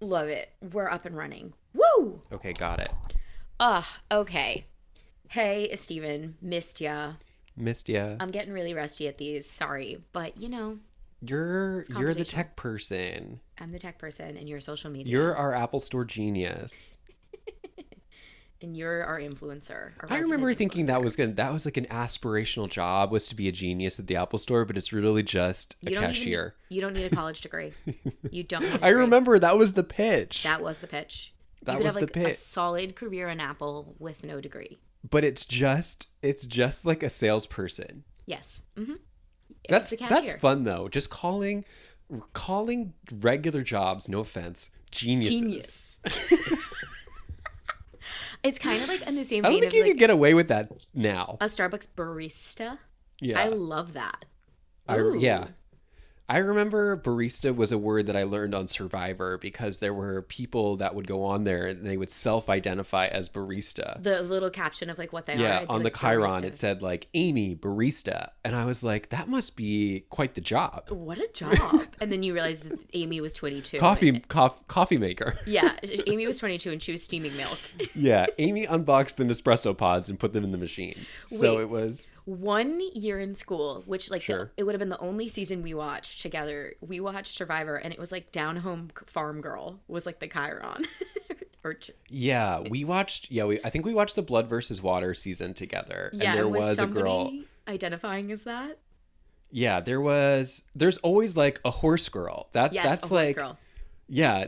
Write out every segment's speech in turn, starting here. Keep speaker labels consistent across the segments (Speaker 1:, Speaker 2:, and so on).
Speaker 1: Love it. We're up and running. Woo!
Speaker 2: Okay, got it.
Speaker 1: Okay. Hey, Steven. Missed ya.
Speaker 2: Missed ya.
Speaker 1: I'm getting really rusty at these. Sorry. But,
Speaker 2: You're the tech person.
Speaker 1: I'm the tech person, and you're social media.
Speaker 2: You're our Apple Store genius.
Speaker 1: And you're our influencer.
Speaker 2: I remember thinking that was like an aspirational job, was to be a genius at the Apple Store, but it's really just a cashier.
Speaker 1: You don't need a college degree. You don't need a degree.
Speaker 2: I remember that was the pitch.
Speaker 1: That was the pitch.
Speaker 2: That was the pitch.
Speaker 1: A solid career in Apple with no degree.
Speaker 2: But it's just like a salesperson.
Speaker 1: Yes. Mm-hmm.
Speaker 2: That's fun though. Just calling regular jobs, no offense, geniuses. Genius.
Speaker 1: It's kind of like in the same
Speaker 2: vein. I don't think you could get away with that now.
Speaker 1: A Starbucks barista.
Speaker 2: Yeah.
Speaker 1: I love that.
Speaker 2: Yeah. I remember barista was a word that I learned on Survivor because there were people that would go on there and they would self-identify as barista.
Speaker 1: The little caption of like what they are.
Speaker 2: Yeah, on the Chiron
Speaker 1: barista.
Speaker 2: It said like Amy barista, and I was like, that must be quite the job.
Speaker 1: What a job! And then you realized that Amy was 22.
Speaker 2: Coffee maker.
Speaker 1: Yeah, Amy was 22 and she was steaming milk.
Speaker 2: Yeah, Amy unboxed the Nespresso pods and put them in the machine. So it was
Speaker 1: 1 year in school, which like
Speaker 2: sure.
Speaker 1: It would have been the only season we watched together. We watched Survivor, and it was like Down Home Farm Girl was like the Chiron.
Speaker 2: Yeah, I think we watched the Blood versus Water season together.
Speaker 1: Yeah,
Speaker 2: and there was a girl
Speaker 1: identifying as that.
Speaker 2: Yeah, there's always like a horse girl. That's
Speaker 1: a
Speaker 2: like
Speaker 1: horse girl.
Speaker 2: Yeah,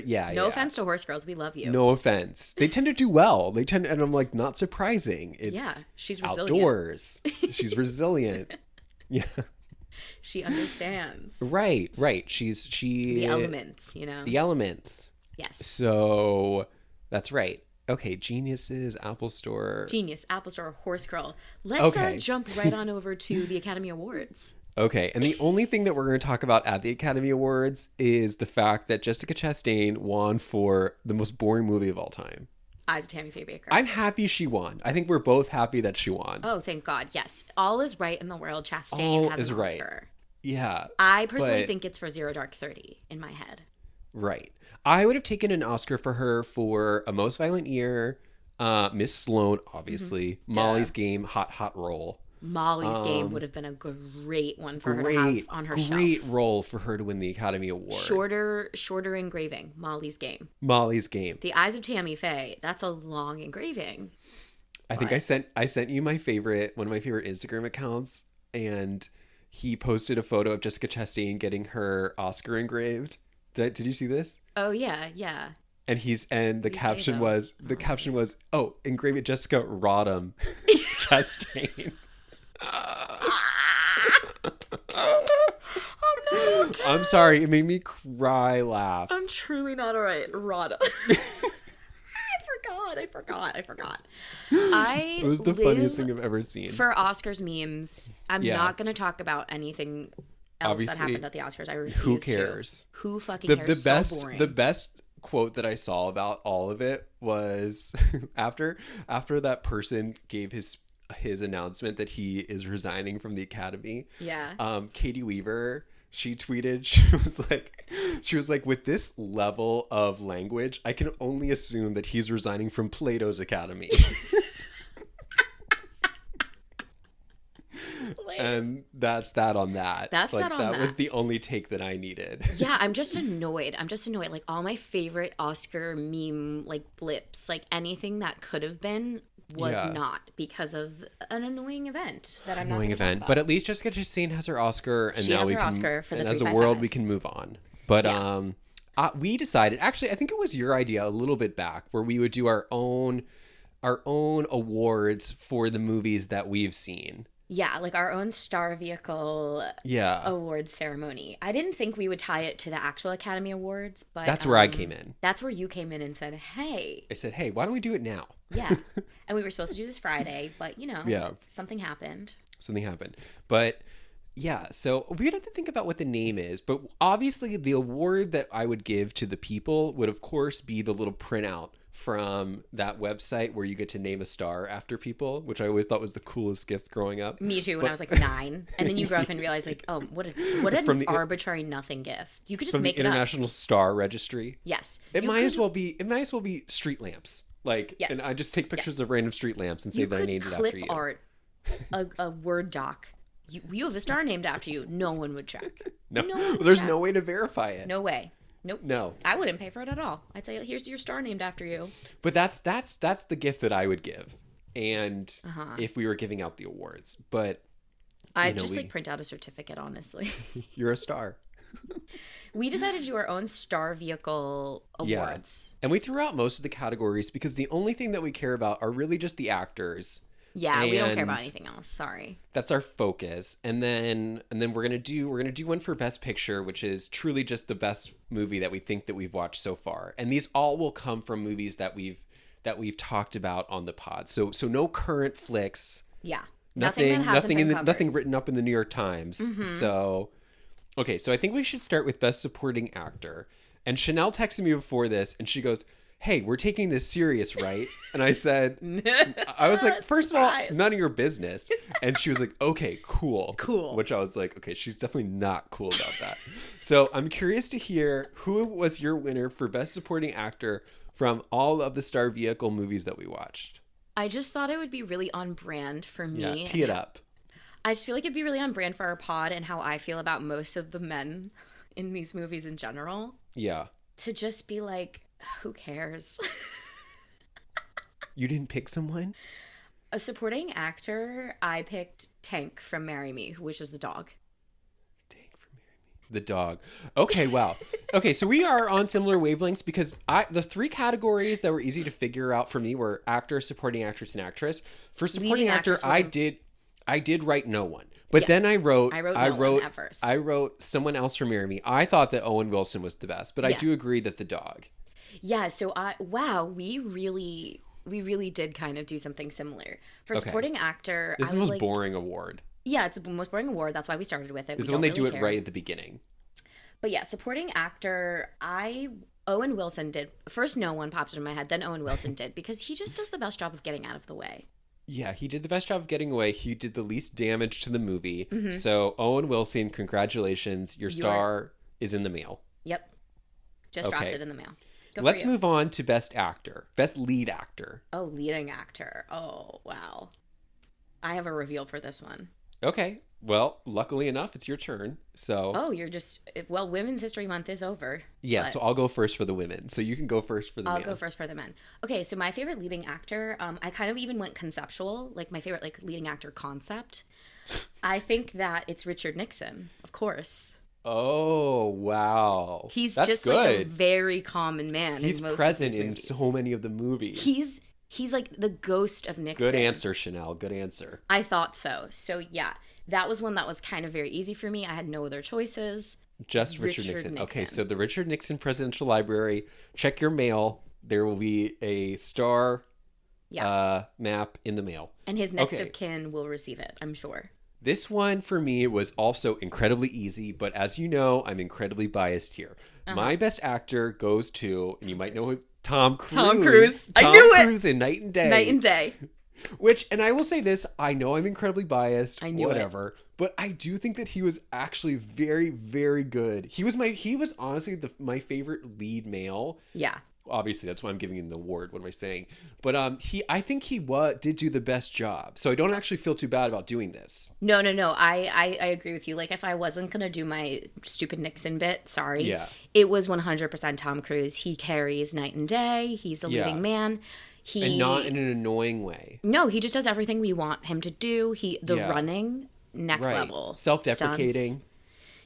Speaker 2: yeah.
Speaker 1: No offense to horse girls, we love you.
Speaker 2: No offense. They tend to do well. And I'm like, not surprising. It's
Speaker 1: she's resilient.
Speaker 2: Outdoors. She's resilient. Yeah.
Speaker 1: She understands.
Speaker 2: Right. She's
Speaker 1: the elements,
Speaker 2: The elements.
Speaker 1: Yes.
Speaker 2: So that's right. Okay, geniuses, Apple Store.
Speaker 1: Genius, Apple Store, horse girl. Let's jump right on over to the Academy Awards.
Speaker 2: Okay, and the only thing that we're going to talk about at the Academy Awards is the fact that Jessica Chastain won for the most boring movie of all time.
Speaker 1: Eyes of Tammy Faye Baker.
Speaker 2: I'm happy she won. I think we're both happy that she won.
Speaker 1: Oh, thank God. Yes. All is right in the world. Chastain has an Oscar.
Speaker 2: Yeah.
Speaker 1: I personally think it's for Zero Dark 30 in my head.
Speaker 2: Right. I would have taken an Oscar for her for A Most Violent Year, Miss Sloane, obviously, Molly's Game, Hot Roll.
Speaker 1: Molly's Game would have been a great one for her to have on her shelf.
Speaker 2: Great role for her to win the Academy Award.
Speaker 1: Shorter engraving. Molly's Game. The Eyes of Tammy Faye. That's a long engraving.
Speaker 2: I think I sent you one of my favorite Instagram accounts, and he posted a photo of Jessica Chastain getting her Oscar engraved. Did you see this?
Speaker 1: Oh yeah.
Speaker 2: And the caption was engrave it Jessica Rodham Chastain. I'm sorry, it made me laugh.
Speaker 1: I'm truly not all right. Rada. I forgot.
Speaker 2: It was the funniest thing I've ever seen.
Speaker 1: For Oscars memes, I'm not going to talk about anything else that happened at the Oscars. I refuse.
Speaker 2: Who cares?
Speaker 1: Who fucking cares?
Speaker 2: The best quote that I saw about all of it was after that person gave his announcement that he is resigning from the Academy.
Speaker 1: Yeah.
Speaker 2: Katie Weaver, she tweeted, she was like, with this level of language, I can only assume that he's resigning from Plato's Academy. And that's that on that.
Speaker 1: That
Speaker 2: was the only take that I needed.
Speaker 1: Yeah, I'm just annoyed. Like all my favorite Oscar meme like blips, like anything that could have been was not because of an annoying event that I'm not going to talk about.
Speaker 2: But at least Jessica Chastain has her Oscar, and
Speaker 1: she
Speaker 2: now
Speaker 1: has
Speaker 2: we
Speaker 1: her
Speaker 2: can,
Speaker 1: Oscar for the
Speaker 2: and as a
Speaker 1: 355.
Speaker 2: world we can move on. But we decided, actually, I think it was your idea a little bit back, where we would do our own awards for the movies that we've seen.
Speaker 1: Yeah, like our own Star Vehicle awards ceremony. I didn't think we would tie it to the actual Academy Awards, but
Speaker 2: that's where I came in.
Speaker 1: That's where you came in and said, hey.
Speaker 2: I said, hey, why don't we do it now?
Speaker 1: Yeah. And we were supposed to do this Friday, but something happened.
Speaker 2: But Yeah, so we'd have to think about what the name is, but obviously the award that I would give to the people would, of course, be the little printout from that website where you get to name a star after people, which I always thought was the coolest gift growing up.
Speaker 1: Me too, when I was like 9. And then you grow up and realize, like, oh, what an arbitrary nothing gift. You could just make it up.
Speaker 2: From the International Star Registry.
Speaker 1: Yes.
Speaker 2: It might as well be street lamps. Like, yes. And I just take pictures of random street lamps and say that I named it after you.
Speaker 1: You could clip art a Word doc. You have a star named after you. No one would check.
Speaker 2: No one would check. No way to verify it.
Speaker 1: No way. Nope.
Speaker 2: No.
Speaker 1: I wouldn't pay for it at all. I'd say, here's your star named after you.
Speaker 2: But that's the gift that I would give. And if we were giving out the awards. But
Speaker 1: I'd just print out a certificate, honestly.
Speaker 2: You're a star.
Speaker 1: We decided to do our own star vehicle awards.
Speaker 2: Yeah. And we threw out most of the categories because the only thing that we care about are really just the actors.
Speaker 1: Yeah, we don't care about anything else. Sorry.
Speaker 2: That's our focus. And then we're gonna do one for Best Picture, which is truly just the best movie that we think that we've watched so far. And these all will come from movies that we've talked about on the pod. So no current flicks.
Speaker 1: Yeah.
Speaker 2: Nothing written up in the New York Times. Mm-hmm. So okay, so I think we should start with Best Supporting Actor. And Chanel texted me before this and she goes, hey, we're taking this serious, right? And I said, I was like, first of all, none of your business. And she was like, okay, cool.
Speaker 1: Cool.
Speaker 2: Which I was like, okay, she's definitely not cool about that. So I'm curious to hear who was your winner for Best Supporting Actor from all of the Star Vehicle movies that we watched.
Speaker 1: I just thought it would be really on brand for me.
Speaker 2: Yeah, tee it up.
Speaker 1: I just feel like it'd be really on brand for our pod and how I feel about most of the men in these movies in general.
Speaker 2: Yeah.
Speaker 1: To just be like, who cares?
Speaker 2: You didn't pick someone?
Speaker 1: A supporting actor, I picked Tank from Marry Me, which is the dog.
Speaker 2: Tank from Marry Me. The dog. Okay, wow. Okay, so we are on similar wavelengths because the 3 categories that were easy to figure out for me were actor, supporting actress, and actress. For supporting actor, I did write no one. But then I wrote at first. I wrote someone else from Marry Me. I thought that Owen Wilson was the best, but I do agree that the dog.
Speaker 1: Yeah, so we really did kind of do something similar. For supporting actor,
Speaker 2: this is the most boring award.
Speaker 1: Yeah, it's the most boring award. That's why we started with it.
Speaker 2: This is when they do it right at the beginning.
Speaker 1: But yeah, supporting actor, Owen Wilson did. First, no one popped into my head, then Owen Wilson did, because he just does the best job of getting out of the way.
Speaker 2: Yeah, he did the best job of getting away. He did the least damage to the movie. Mm-hmm. So, Owen Wilson, congratulations. Your star is in the mail.
Speaker 1: Yep. Just dropped it in the mail.
Speaker 2: Let's move on to Best Actor. Best Lead Actor.
Speaker 1: Oh, leading actor. Oh, wow. I have a reveal for this one.
Speaker 2: Okay. Well, luckily enough, it's your turn. So.
Speaker 1: Oh, Women's History Month is over.
Speaker 2: Yeah, so I'll go first for the women. So you can go first for the men.
Speaker 1: I'll go first for the men. Okay, so my favorite leading actor, I kind of even went conceptual, like my favorite leading actor concept. I think that it's Richard Nixon, of course.
Speaker 2: Oh, wow.
Speaker 1: That's just good. Like a very common man.
Speaker 2: He's present in so many of the movies.
Speaker 1: He's like the ghost of Nixon.
Speaker 2: Good answer, Chanel. Good answer.
Speaker 1: I thought so. So yeah, that was one that was kind of very easy for me. I had no other choices.
Speaker 2: Just Richard Nixon. Okay, so the Richard Nixon Presidential Library. Check your mail. There will be a star map in the mail.
Speaker 1: And his next of kin will receive it, I'm sure.
Speaker 2: This one for me was also incredibly easy, but as you know, I'm incredibly biased here. My best actor goes to, and you might know Tom Cruise.
Speaker 1: Tom Cruise. I knew it.
Speaker 2: Tom Cruise in Night and Day.
Speaker 1: Night and Day.
Speaker 2: Which, and I will say this, I know I'm incredibly biased,
Speaker 1: I knew
Speaker 2: whatever, but I do think that he was actually very, very good. He was honestly my favorite lead male.
Speaker 1: Yeah.
Speaker 2: Obviously, that's why I'm giving him the award. What am I saying? But I think he did do the best job. So I don't actually feel too bad about doing this.
Speaker 1: No. I agree with you. Like, if I wasn't going to do my stupid Nixon bit, sorry. Yeah. It was 100% Tom Cruise. He carries Night and Day. He's the leading man.
Speaker 2: And not in an annoying way.
Speaker 1: No, he just does everything we want him to do. Running, next level.
Speaker 2: Self-deprecating.
Speaker 1: Stunts.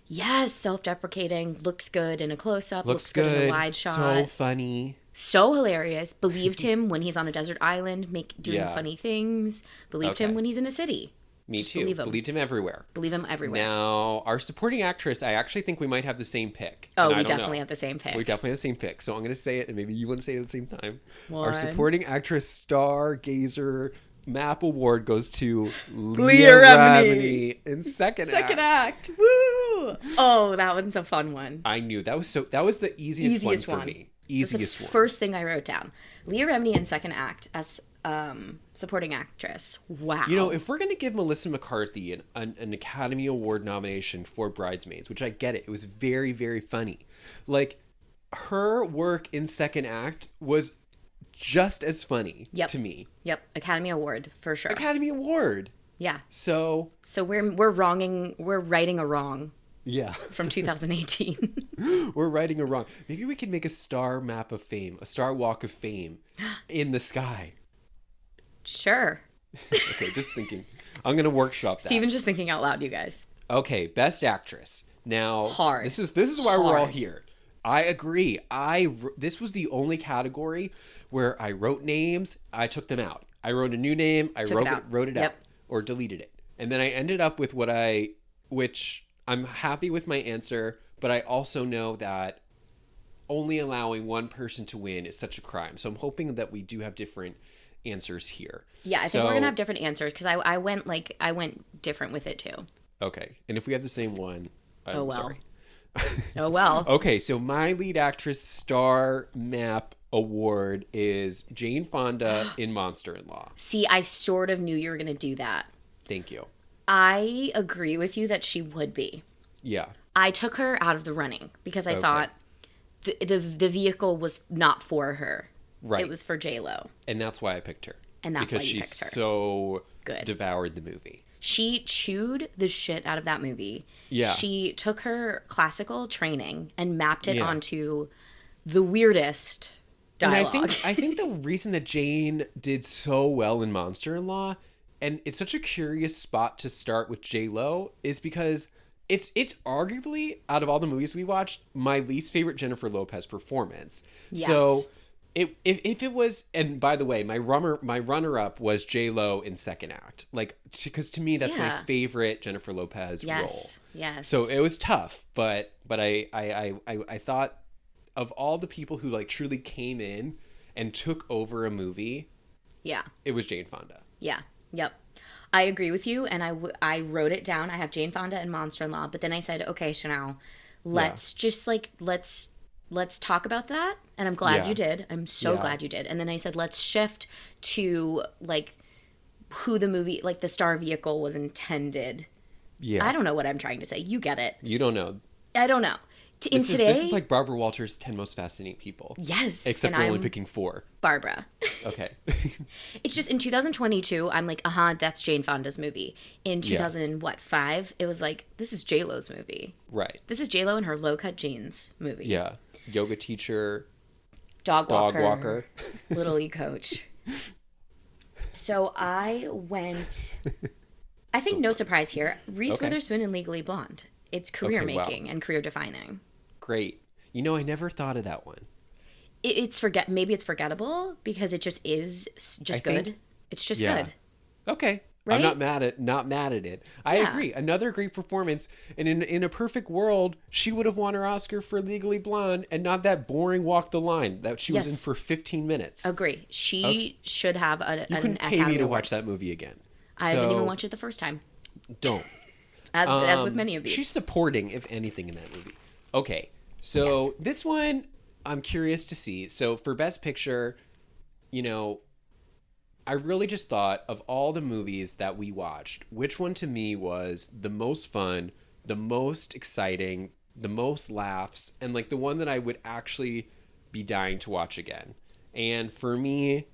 Speaker 1: Yes, self-deprecating, looks good in a close-up, looks good in a wide shot.
Speaker 2: So funny.
Speaker 1: So hilarious. Believed him when he's on a desert island doing funny things. Believed him when he's in a city.
Speaker 2: Me too. Believed him everywhere.
Speaker 1: Believe him everywhere.
Speaker 2: Now, our supporting actress, I actually think we might have the same pick.
Speaker 1: Oh, we definitely have the same pick.
Speaker 2: We definitely have the same pick. So I'm going to say it, and maybe you want to say it at the same time. What? Our supporting actress, stargazer, map award goes to
Speaker 1: Leah
Speaker 2: Remini in second
Speaker 1: act. Woo! Oh, that one's a fun one.
Speaker 2: I knew that was the easiest one for me. Easiest one.
Speaker 1: First thing I wrote down. Leah Remini in second act as supporting actress. Wow.
Speaker 2: You know, if we're going to give Melissa McCarthy an Academy Award nomination for Bridesmaids, which I get it was very, very funny. Like, her work in second act was just as funny to me.
Speaker 1: Yep. Academy Award for sure.
Speaker 2: Academy Award.
Speaker 1: Yeah.
Speaker 2: So
Speaker 1: we're righting a wrong.
Speaker 2: Yeah.
Speaker 1: From 2018.
Speaker 2: We're righting a wrong. Maybe we could make a star map of fame, a star walk of fame in the sky.
Speaker 1: Sure.
Speaker 2: Okay, just thinking. I'm going to workshop that.
Speaker 1: Steven's just thinking out loud, you guys.
Speaker 2: Okay, best actress. Now,
Speaker 1: hard.
Speaker 2: This is why we're all here. I agree. This was the only category where I wrote names, I took them out. I wrote a new name, I wrote it out or deleted it. And then I ended up with which I'm happy with my answer, but I also know that only allowing one person to win is such a crime. So I'm hoping that we do have different answers here.
Speaker 1: Yeah, I think we're gonna have different answers because I went different with it too.
Speaker 2: Okay, and if we have the same one, I'm sorry.
Speaker 1: Oh well.
Speaker 2: Okay, so my lead actress star map award is Jane Fonda in Monster-in-Law.
Speaker 1: See, I sort of knew you were gonna do that.
Speaker 2: Thank you.
Speaker 1: I agree with you that she would be.
Speaker 2: Yeah.
Speaker 1: I took her out of the running because I thought the vehicle was not for her.
Speaker 2: Right.
Speaker 1: It was for J-Lo.
Speaker 2: And that's why I picked her.
Speaker 1: And that's why you picked her.
Speaker 2: Because she so devoured the movie.
Speaker 1: She chewed the shit out of that movie.
Speaker 2: Yeah.
Speaker 1: She took her classical training and mapped it onto the weirdest dialogue.
Speaker 2: And I think the reason that Jane did so well in Monster-in-Law, and it's such a curious spot to start with J-Lo, is because it's arguably, out of all the movies we watched, my least favorite Jennifer Lopez performance. Yes. So if it was, and by the way, my runner-up was J-Lo in second act. Like, because to me, that's my favorite Jennifer Lopez role.
Speaker 1: Yes.
Speaker 2: So it was tough, but I thought of all the people who like truly came in and took over a movie, it was Jane Fonda.
Speaker 1: Yeah. Yep. I agree with you, and I wrote it down. I have Jane Fonda and Monster-in-Law, but then I said, okay, Chanel, let's talk about that. And I'm glad you did. I'm so glad you did. And then I said, let's shift to like who the movie, like the star vehicle was intended. Yeah. I don't know what I'm trying to say. You get it.
Speaker 2: You don't know.
Speaker 1: I don't know.
Speaker 2: This is like Barbara Walters' 10 Most Fascinating People.
Speaker 1: Yes.
Speaker 2: Except we're only picking 4.
Speaker 1: Barbara.
Speaker 2: Okay.
Speaker 1: It's just in 2022, I'm like, that's Jane Fonda's movie. In 2005, it was like, this is J-Lo's movie.
Speaker 2: Right.
Speaker 1: This is J-Lo and her low-cut jeans movie.
Speaker 2: Yeah. Yoga teacher.
Speaker 1: Dog walker. Little league coach. So I went, I think no surprise here, Reese Witherspoon in Legally Blonde. It's career making and career defining.
Speaker 2: Great. You know, I never thought of that one.
Speaker 1: Maybe it's forgettable because it just is good. It's just good.
Speaker 2: Okay. Right? I'm not mad at it. I agree. Another great performance. And in a perfect world, she would have won her Oscar for Legally Blonde and not that boring Walk the Line that she was in for 15 minutes.
Speaker 1: Agree. She should have an
Speaker 2: You couldn't pay me to watch that movie again.
Speaker 1: I didn't even watch it the first time.
Speaker 2: Don't.
Speaker 1: As with many of these.
Speaker 2: She's supporting, if anything, in that movie. Okay. So this one, I'm curious to see. So for Best Picture, you know, I really just thought of all the movies that we watched, which one to me was the most fun, the most exciting, the most laughs, and like the one that I would actually be dying to watch again. And for me,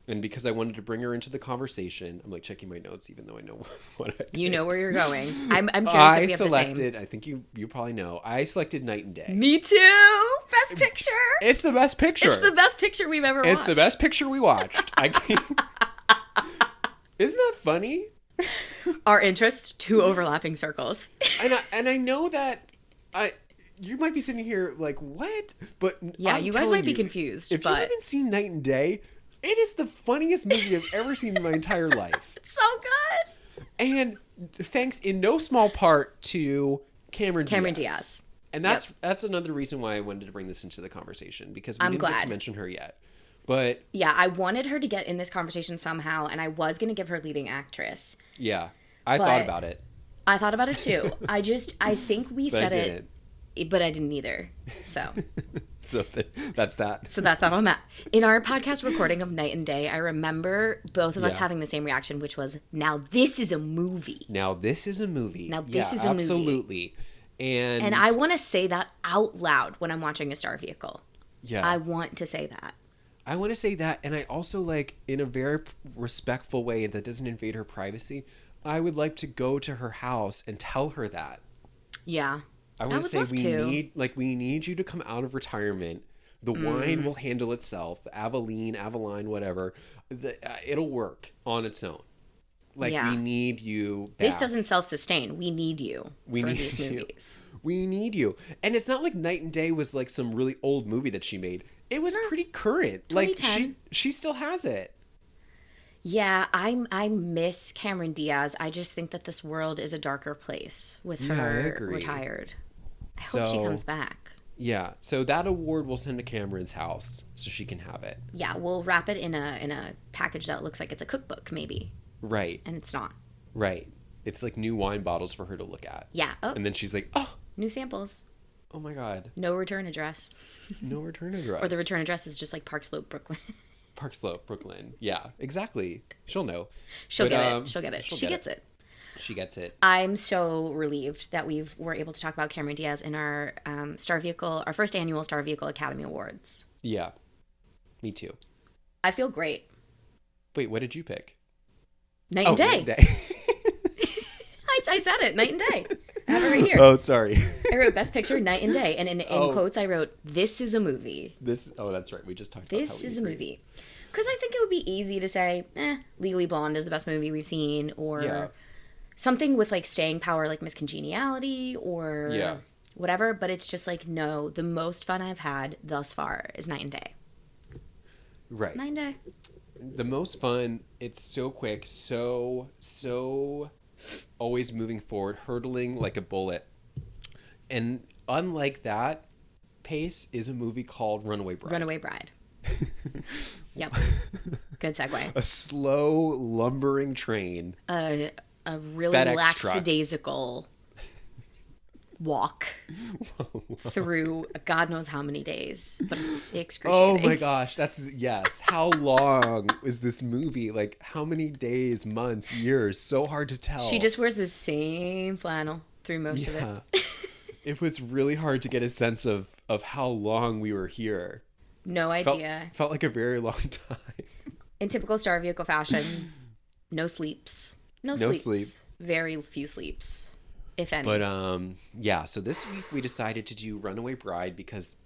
Speaker 2: and because I wanted to bring her into the conversation, I'm like checking my notes, even though I know what I picked.
Speaker 1: You know where you're going. I'm curious if we have
Speaker 2: selected,
Speaker 1: the same.
Speaker 2: I think you probably know. I selected Night and Day.
Speaker 1: Me too. Best picture.
Speaker 2: It's the best picture.
Speaker 1: It's the best picture we've ever watched.
Speaker 2: It's the best picture we watched. Isn't that funny?
Speaker 1: Our interests, 2 overlapping circles.
Speaker 2: And I know that you might be sitting here like, what? But
Speaker 1: yeah, you guys might be confused.
Speaker 2: If you haven't seen Night and Day, it is the funniest movie I've ever seen in my entire life.
Speaker 1: It's so good.
Speaker 2: And thanks in no small part to Cameron Diaz. And that's another reason why I wanted to bring this into the conversation, because we didn't get to mention her yet. But
Speaker 1: yeah, I wanted her to get in this conversation somehow, and I was going to give her leading actress.
Speaker 2: yeah, I thought about it.
Speaker 1: I thought about it too. I think we
Speaker 2: But
Speaker 1: said
Speaker 2: I
Speaker 1: it, but I didn't either. So.
Speaker 2: So that's that.
Speaker 1: So that's that on that. In our podcast recording of Night and Day, I remember both of us having the same reaction, which was, now this is a movie.
Speaker 2: Now this is a movie.
Speaker 1: Now this is a movie.
Speaker 2: Absolutely. And
Speaker 1: I want to say that out loud when I'm watching A Star Vehicle.
Speaker 2: Yeah.
Speaker 1: I want to say that.
Speaker 2: I want to say that, and I also, like, in a very respectful way that doesn't invade her privacy, I would like to go to her house and tell her that.
Speaker 1: Yeah.
Speaker 2: I want to say we need you to come out of retirement. The wine will handle itself. Aveline, whatever. It'll work on its own. Like, we need you back.
Speaker 1: This doesn't self-sustain. We need you for these movies.
Speaker 2: We need you. And it's not like Night and Day was like some really old movie that she made. It was pretty current. Like, she still has it.
Speaker 1: Yeah, I miss Cameron Diaz. I just think that this world is a darker place with her retired. I hope she comes back.
Speaker 2: Yeah, so that award we'll send to Cameron's house so she can have it.
Speaker 1: Yeah, we'll wrap it in a package that looks like it's a cookbook, maybe.
Speaker 2: Right.
Speaker 1: And it's not.
Speaker 2: Right. It's like new wine bottles for her to look at.
Speaker 1: Yeah. Oh.
Speaker 2: And then she's like, oh.
Speaker 1: New samples.
Speaker 2: Oh my God.
Speaker 1: No return address.
Speaker 2: No return address.
Speaker 1: Or the return address is just like Park Slope, Brooklyn.
Speaker 2: Park Slope, Brooklyn. Yeah, exactly. She'll know.
Speaker 1: She'll get it. She gets it.
Speaker 2: She gets it.
Speaker 1: I'm so relieved that were able to talk about Cameron Diaz in our our first annual Star Vehicle Academy Awards.
Speaker 2: Yeah. Me too.
Speaker 1: I feel great.
Speaker 2: Wait, what did you pick?
Speaker 1: Night and Day.
Speaker 2: Night and Day.
Speaker 1: I said it. Night and Day. I have it right here.
Speaker 2: Oh, sorry.
Speaker 1: I wrote Best Picture, Night and Day. And in quotes, I wrote, this is a movie.
Speaker 2: That's right. We just talked about
Speaker 1: this is a movie. Because I think it would be easy to say, Legally Blonde is the best movie we've seen. Or something with, like, staying power, like Miss Congeniality or whatever. But it's just like, no, the most fun I've had thus far is Night and Day.
Speaker 2: Right.
Speaker 1: Night and Day.
Speaker 2: The most fun. It's so quick. So always moving forward, hurtling like a bullet. And unlike that pace is a movie called Runaway Bride.
Speaker 1: Runaway Bride. Yep. Good segue.
Speaker 2: A slow, lumbering train.
Speaker 1: A really
Speaker 2: FedEx
Speaker 1: lackadaisical walk through God knows how many days, but it's excruciating.
Speaker 2: Oh my gosh, yes. How long is this movie? Like, how many days, months, years? So hard to tell.
Speaker 1: She just wears the same flannel through most of it.
Speaker 2: It was really hard to get a sense of how long we were here.
Speaker 1: No idea.
Speaker 2: Felt like a very long time.
Speaker 1: In typical Star Vehicle fashion, no sleeps. No sleep. Very few sleeps, if any.
Speaker 2: But so this week we decided to do Runaway Bride because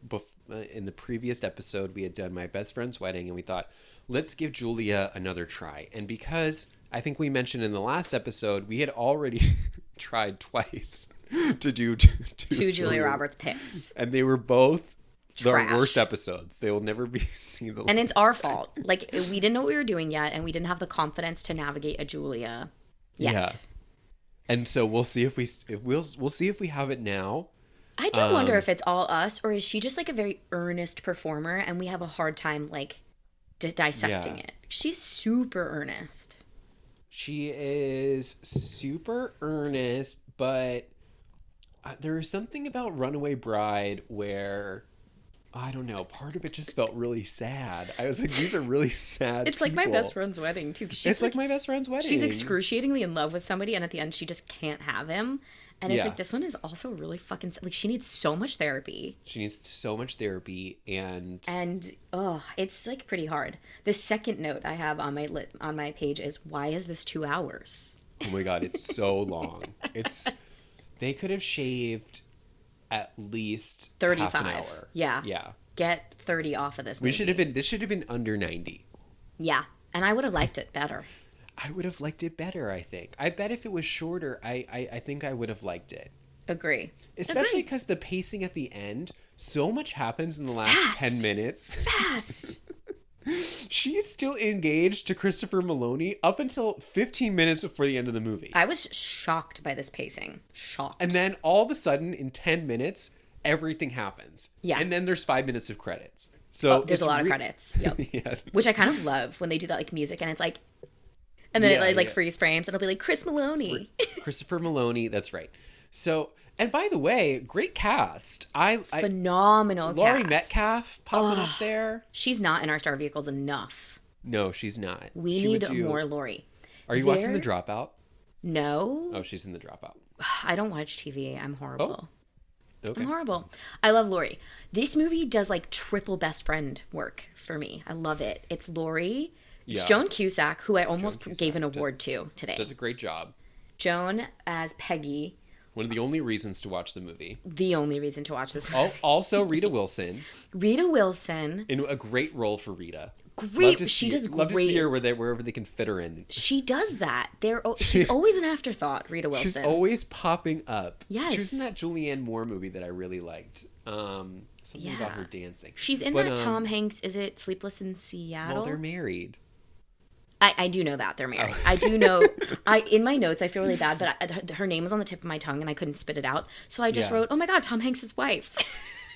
Speaker 2: in the previous episode we had done My Best Friend's Wedding, and we thought, let's give Julia another try. And because I think we mentioned in the last episode, we had already tried twice to do two
Speaker 1: Julia Roberts picks.
Speaker 2: And they were both
Speaker 1: trash.
Speaker 2: The worst episodes. They will never be seen.
Speaker 1: And it's our fault. Like, we didn't know what we were doing yet, and we didn't have the confidence to navigate a Julia yet. Yeah.
Speaker 2: And so we'll see if we'll see if we have it now.
Speaker 1: I do wonder if it's all us, or is she just like a very earnest performer and we have a hard time like dissecting it. She's super earnest.
Speaker 2: She is super earnest, but there is something about Runaway Bride where, I don't know, part of it just felt really sad. I was like, these are really sad
Speaker 1: It's like My Best Friend's Wedding, too.
Speaker 2: It's like My Best Friend's Wedding.
Speaker 1: She's excruciatingly in love with somebody, and at the end, she just can't have him. And it's like, this one is also really fucking... Like, she needs so much therapy. And, it's, like, pretty hard. The second note I have on my page is, why is this 2 hours?
Speaker 2: Oh, my God, it's so long. They could have shaved at least
Speaker 1: 35.
Speaker 2: half an hour.
Speaker 1: Yeah. Get 30 off of this movie.
Speaker 2: This should have been under 90.
Speaker 1: Yeah. And I would have liked it better.
Speaker 2: I would have liked it better, I think. I bet if it was shorter, I think I would have liked it.
Speaker 1: Agree.
Speaker 2: Especially because the pacing at the end, so much happens in the last 10 minutes.
Speaker 1: Fast.
Speaker 2: She's still engaged to Christopher Maloney up until 15 minutes before the end of the movie.
Speaker 1: I was shocked by this pacing. Shocked.
Speaker 2: And then all of a sudden, in 10 minutes, everything happens.
Speaker 1: Yeah.
Speaker 2: And then there's 5 minutes of credits. So
Speaker 1: there's a lot of credits. Yep.
Speaker 2: Yeah.
Speaker 1: Which I kind of love when they do that like music and it's like, and then it like freeze frames and it'll be like Chris Maloney.
Speaker 2: Christopher Maloney. That's right. So, and by the way, great cast.
Speaker 1: Phenomenal
Speaker 2: Laurie
Speaker 1: cast.
Speaker 2: Metcalf popping up there.
Speaker 1: She's not in our star vehicles enough.
Speaker 2: No, she's not.
Speaker 1: We need more Laurie.
Speaker 2: Are you watching The Dropout?
Speaker 1: No.
Speaker 2: Oh, she's in The Dropout.
Speaker 1: I don't watch TV. I'm horrible.
Speaker 2: Oh. Okay.
Speaker 1: I'm horrible. I love Laurie. This movie does like triple best friend work for me. I love it. It's Laurie. It's Joan Cusack, who I almost gave an award to today.
Speaker 2: Does a great job.
Speaker 1: Joan as Peggy.
Speaker 2: One of the only reasons to watch the movie.
Speaker 1: The only reason to watch this movie.
Speaker 2: Also, Rita Wilson.
Speaker 1: Rita Wilson.
Speaker 2: In a great role for Rita.
Speaker 1: Great. She does great.
Speaker 2: Love to see her wherever they can fit her in.
Speaker 1: She does that. She's always an afterthought, Rita Wilson.
Speaker 2: She's always popping up.
Speaker 1: Yes.
Speaker 2: She was in that Julianne Moore movie that I really liked. Something about her dancing.
Speaker 1: She's in that Tom Hanks, is it Sleepless in Seattle?
Speaker 2: Well, they're married.
Speaker 1: I do know that they're married. I do know. In my notes, I feel really bad, but her name was on the tip of my tongue and I couldn't spit it out. So I just wrote, "Oh my God, Tom Hanks' wife,"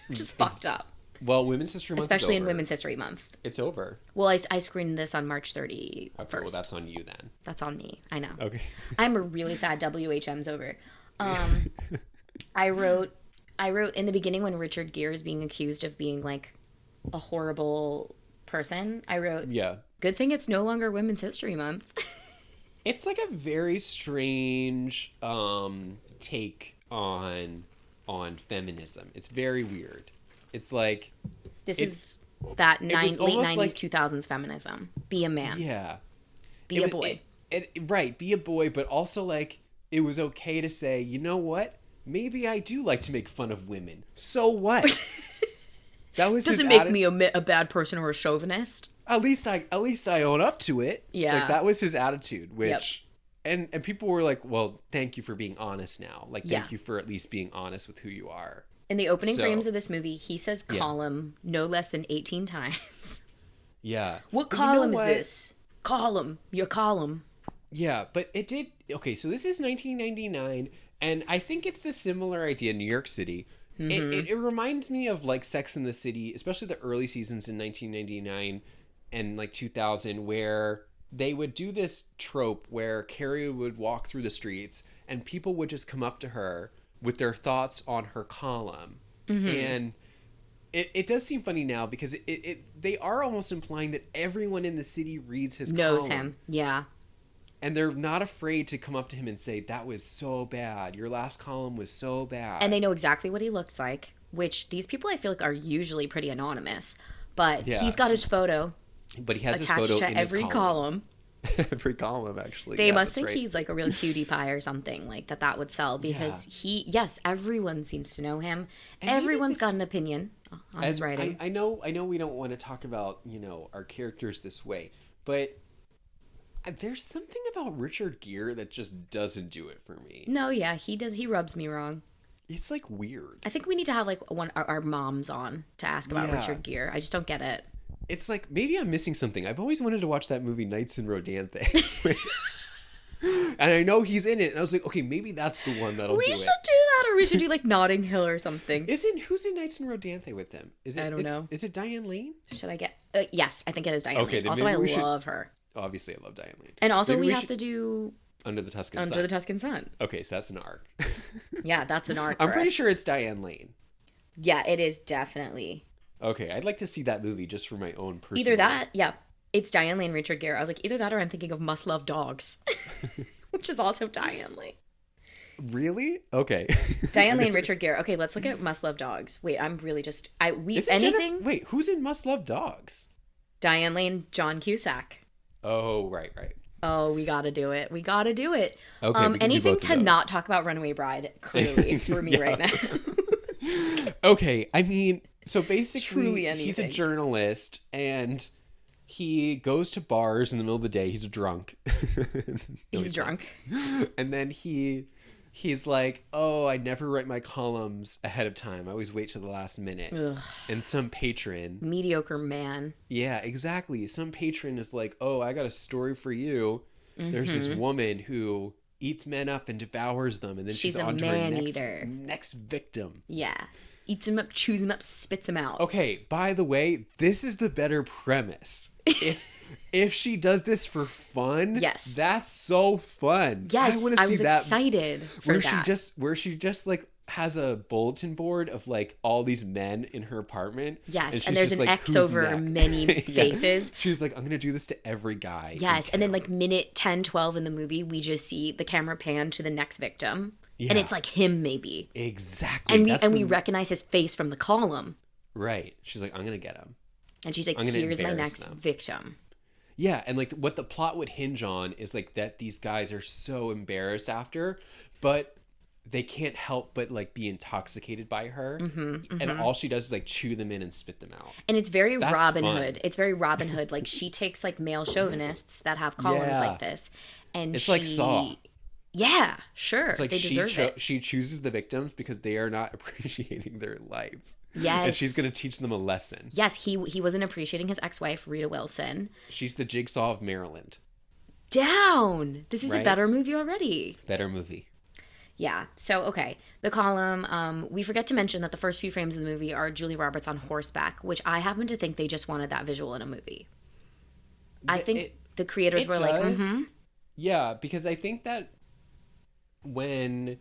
Speaker 1: which is fucked up.
Speaker 2: Well, Women's History Month,
Speaker 1: especially in Women's History Month.
Speaker 2: It's over.
Speaker 1: Well, I screened this on March 31st.
Speaker 2: Okay, well that's on you then.
Speaker 1: That's on me. I know.
Speaker 2: Okay.
Speaker 1: I'm really sad. WHM's over. I wrote in the beginning when Richard Gere is being accused of being like a horrible person. I wrote, good thing it's no longer Women's History Month.
Speaker 2: It's like a very strange take on feminism. It's very weird. It's like
Speaker 1: this is that late 90s,
Speaker 2: like,
Speaker 1: 2000s feminism. Be a man.
Speaker 2: Yeah.
Speaker 1: Be a boy.
Speaker 2: Right, be a boy, but also like it was okay to say, you know what? Maybe I do like to make fun of women. So what? That was
Speaker 1: doesn't make me a bad person or a chauvinist.
Speaker 2: At least I own up to it.
Speaker 1: Yeah.
Speaker 2: Like that was his attitude, which and people were like, well, thank you for being honest now. Like thank you for at least being honest with who you are.
Speaker 1: In the opening frames of this movie, he says column no less than 18 times.
Speaker 2: Yeah.
Speaker 1: What column is this? Column. Your column.
Speaker 2: Yeah, but it did... Okay, so this is 1999, and I think it's the similar idea in New York City. Mm-hmm. It reminds me of, like, Sex and the City, especially the early seasons in 1999 and, like, 2000, where they would do this trope where Carrie would walk through the streets, and people would just come up to her with their thoughts on her column. Mm-hmm. And it does seem funny now because they are almost implying that everyone in the city reads his column.
Speaker 1: Knows him, yeah.
Speaker 2: And they're not afraid to come up to him and say, that was so bad. Your last column was so bad.
Speaker 1: And they know exactly what he looks like, which these people I feel like are usually pretty anonymous. But he's got his photo
Speaker 2: but he has
Speaker 1: attached
Speaker 2: his photo
Speaker 1: to
Speaker 2: in
Speaker 1: every
Speaker 2: his
Speaker 1: column.
Speaker 2: Every column, actually.
Speaker 1: They must think he's like a real cutie pie or something, like that would sell because everyone seems to know him. And everyone's got an opinion on his writing.
Speaker 2: I know we don't want to talk about, our characters this way, but there's something about Richard Gere that just doesn't do it for me.
Speaker 1: No, yeah, he does. He rubs me wrong.
Speaker 2: It's like weird.
Speaker 1: I think we need to have like our moms on to ask about Richard Gere. I just don't get it.
Speaker 2: It's like, maybe I'm missing something. I've always wanted to watch that movie Nights in Rodanthe. And I know he's in it. And I was like, okay, maybe that's the one that'll do it.
Speaker 1: We should do that, or we should do like Notting Hill or something.
Speaker 2: Who's in Nights in Rodanthe with them?
Speaker 1: I don't know.
Speaker 2: Is it Diane Lane?
Speaker 1: Should I get... yes, I think it is Diane Lane.
Speaker 2: Then
Speaker 1: also, I love her.
Speaker 2: Obviously, I love Diane Lane.
Speaker 1: And also, we have to do...
Speaker 2: Under the Tuscan Sun.
Speaker 1: Under the Tuscan Sun.
Speaker 2: Okay, so that's an arc.
Speaker 1: Yeah, that's an arc.
Speaker 2: I'm pretty sure it's Diane Lane.
Speaker 1: Yeah, it is definitely.
Speaker 2: Okay, I'd like to see that movie just for my own personal...
Speaker 1: Either that, it's Diane Lane, Richard Gere. I was like, either that or I'm thinking of Must Love Dogs, which is also Diane Lane.
Speaker 2: Really? Okay.
Speaker 1: Diane Lane, Richard Gere. Okay, let's look at Must Love Dogs. Wait, I'm really just...
Speaker 2: Wait, who's in Must Love Dogs?
Speaker 1: Diane Lane, John Cusack.
Speaker 2: Oh, right.
Speaker 1: Oh, we gotta do it. Okay,
Speaker 2: anything
Speaker 1: to not talk about Runaway Bride, clearly, for me right now.
Speaker 2: Okay, I mean, so basically,
Speaker 1: Truly anything.
Speaker 2: He's a journalist, and he goes to bars in the middle of the day. He's a drunk.
Speaker 1: He's drunk.
Speaker 2: And then he's like, oh, I never write my columns ahead of time. I always wait till the last minute.
Speaker 1: Ugh.
Speaker 2: And some patron...
Speaker 1: Mediocre man.
Speaker 2: Yeah, exactly. Some patron is like, oh, I got a story for you. Mm-hmm. There's this woman who eats men up and devours them. And then she's on to her next victim.
Speaker 1: Yeah. eats him up, chews him up, spits him out.
Speaker 2: Okay, by the way, this is the better premise. If she does this for fun,
Speaker 1: yes,
Speaker 2: that's so fun.
Speaker 1: Yes, I was
Speaker 2: that,
Speaker 1: excited for that.
Speaker 2: Where she just like has a bulletin board of like all these men in her apartment.
Speaker 1: Yes, and there's an X over many faces.
Speaker 2: She was like, I'm gonna do this to every guy.
Speaker 1: Yes, and then like minute 10, 12 in the movie, we just see the camera pan to the next victim. Yeah. And it's like him maybe.
Speaker 2: Exactly.
Speaker 1: And we recognize his face from the column.
Speaker 2: Right. She's like, I'm gonna get him.
Speaker 1: And she's like, here's my next victim.
Speaker 2: Yeah, and like what the plot would hinge on is like that these guys are so embarrassed after, but they can't help but like be intoxicated by her. And all she does is like chew them in and spit them out.
Speaker 1: And it's very Robin Hood. It's very Robin Hood. Like she takes like male chauvinists that have columns like this. And
Speaker 2: it's like Saw.
Speaker 1: Yeah, sure.
Speaker 2: It's like
Speaker 1: they deserve it.
Speaker 2: She chooses the victims because they are not appreciating their life.
Speaker 1: Yes.
Speaker 2: And she's going to teach them a lesson.
Speaker 1: Yes, he wasn't appreciating his ex-wife, Rita Wilson.
Speaker 2: She's the Jigsaw of Maryland.
Speaker 1: Down! This is a better movie already.
Speaker 2: Better movie.
Speaker 1: Yeah. So, okay. The column, we forget to mention that the first few frames of the movie are Julia Roberts on horseback, which I happen to think they just wanted that visual in a movie. I think the creators were like,
Speaker 2: Yeah, because I think that when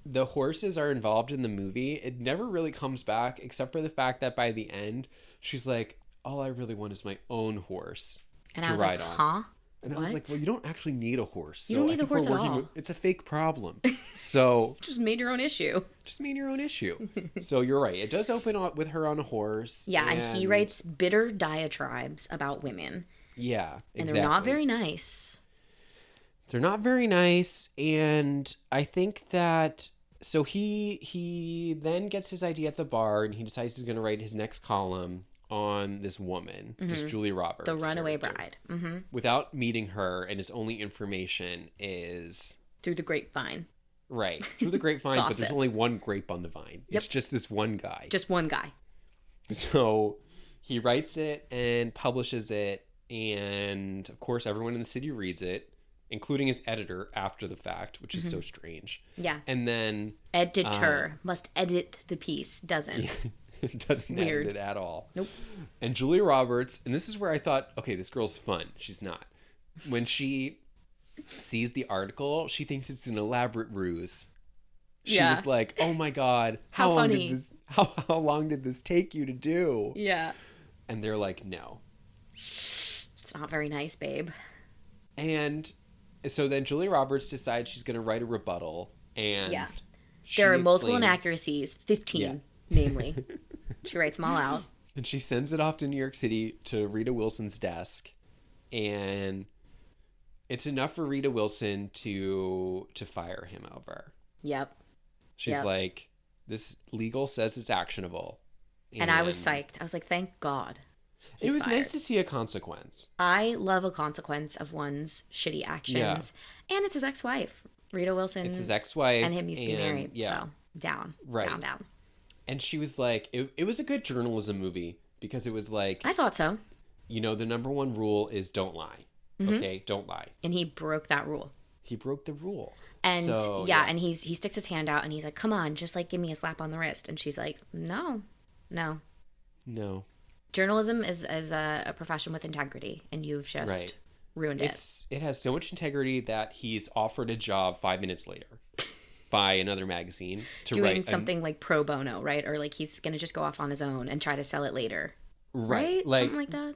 Speaker 2: the horses are involved in the movie, it never really comes back except for the fact that by the end she's like, all I really want is my own horse
Speaker 1: to ride on. Huh?
Speaker 2: And I was like, well, you don't actually need a horse.
Speaker 1: You don't need the horse at all.
Speaker 2: It's a fake problem. So
Speaker 1: just made your own issue.
Speaker 2: So you're right. It does open up with her on a horse.
Speaker 1: Yeah, and he writes bitter diatribes about women.
Speaker 2: Yeah, exactly.
Speaker 1: And they're not very nice.
Speaker 2: They're not very nice, and I think that so he then gets his idea at the bar, and he decides he's going to write his next column on this woman, this Julia Roberts,
Speaker 1: the Runaway Bride,
Speaker 2: without meeting her, and his only information is
Speaker 1: through the grapevine.
Speaker 2: Right, through the grapevine, but there's only one grape on the vine. Yep. It's just this one guy.
Speaker 1: Just one guy.
Speaker 2: So he writes it and publishes it, and of course everyone in the city reads it, including his editor after the fact, which is so strange.
Speaker 1: Yeah.
Speaker 2: And then
Speaker 1: editor must edit the piece, doesn't.
Speaker 2: Yeah, it doesn't edit it at all.
Speaker 1: Nope.
Speaker 2: And Julia Roberts, and this is where I thought, okay, this girl's fun. She's not. When she sees the article, she thinks it's an elaborate ruse. She was like, "Oh my god, how long did this take you to do?"
Speaker 1: Yeah.
Speaker 2: And they're like, "No.
Speaker 1: It's not very nice, babe."
Speaker 2: And so then Julia Roberts decides she's going to write a rebuttal, and
Speaker 1: there are multiple inaccuracies, 15 namely. She writes them all out.
Speaker 2: And she sends it off to New York City to Rita Wilson's desk, and it's enough for Rita Wilson to fire him over.
Speaker 1: Yep.
Speaker 2: She's like, this legal says it's actionable.
Speaker 1: And I was psyched. I was like, thank God.
Speaker 2: It was nice to see a consequence.
Speaker 1: I love a consequence of one's shitty actions. Yeah. And it's his ex-wife, Rita Wilson.
Speaker 2: It's his ex-wife.
Speaker 1: And him used to be married. Yeah. So, down. Right. Down.
Speaker 2: And she was like, it was a good journalism movie because it was like...
Speaker 1: I thought so.
Speaker 2: You know, the number one rule is don't lie. Okay? Don't lie.
Speaker 1: And he broke that rule.
Speaker 2: He broke the rule.
Speaker 1: And and he sticks his hand out and he's like, come on, just like give me a slap on the wrist. And she's like, no. Journalism is a profession with integrity, and you've just ruined it.
Speaker 2: It has so much integrity that he's offered a job 5 minutes later by another magazine to
Speaker 1: doing something like pro bono, right? Or like he's going to just go off on his own and try to sell it later. Right? Something like that.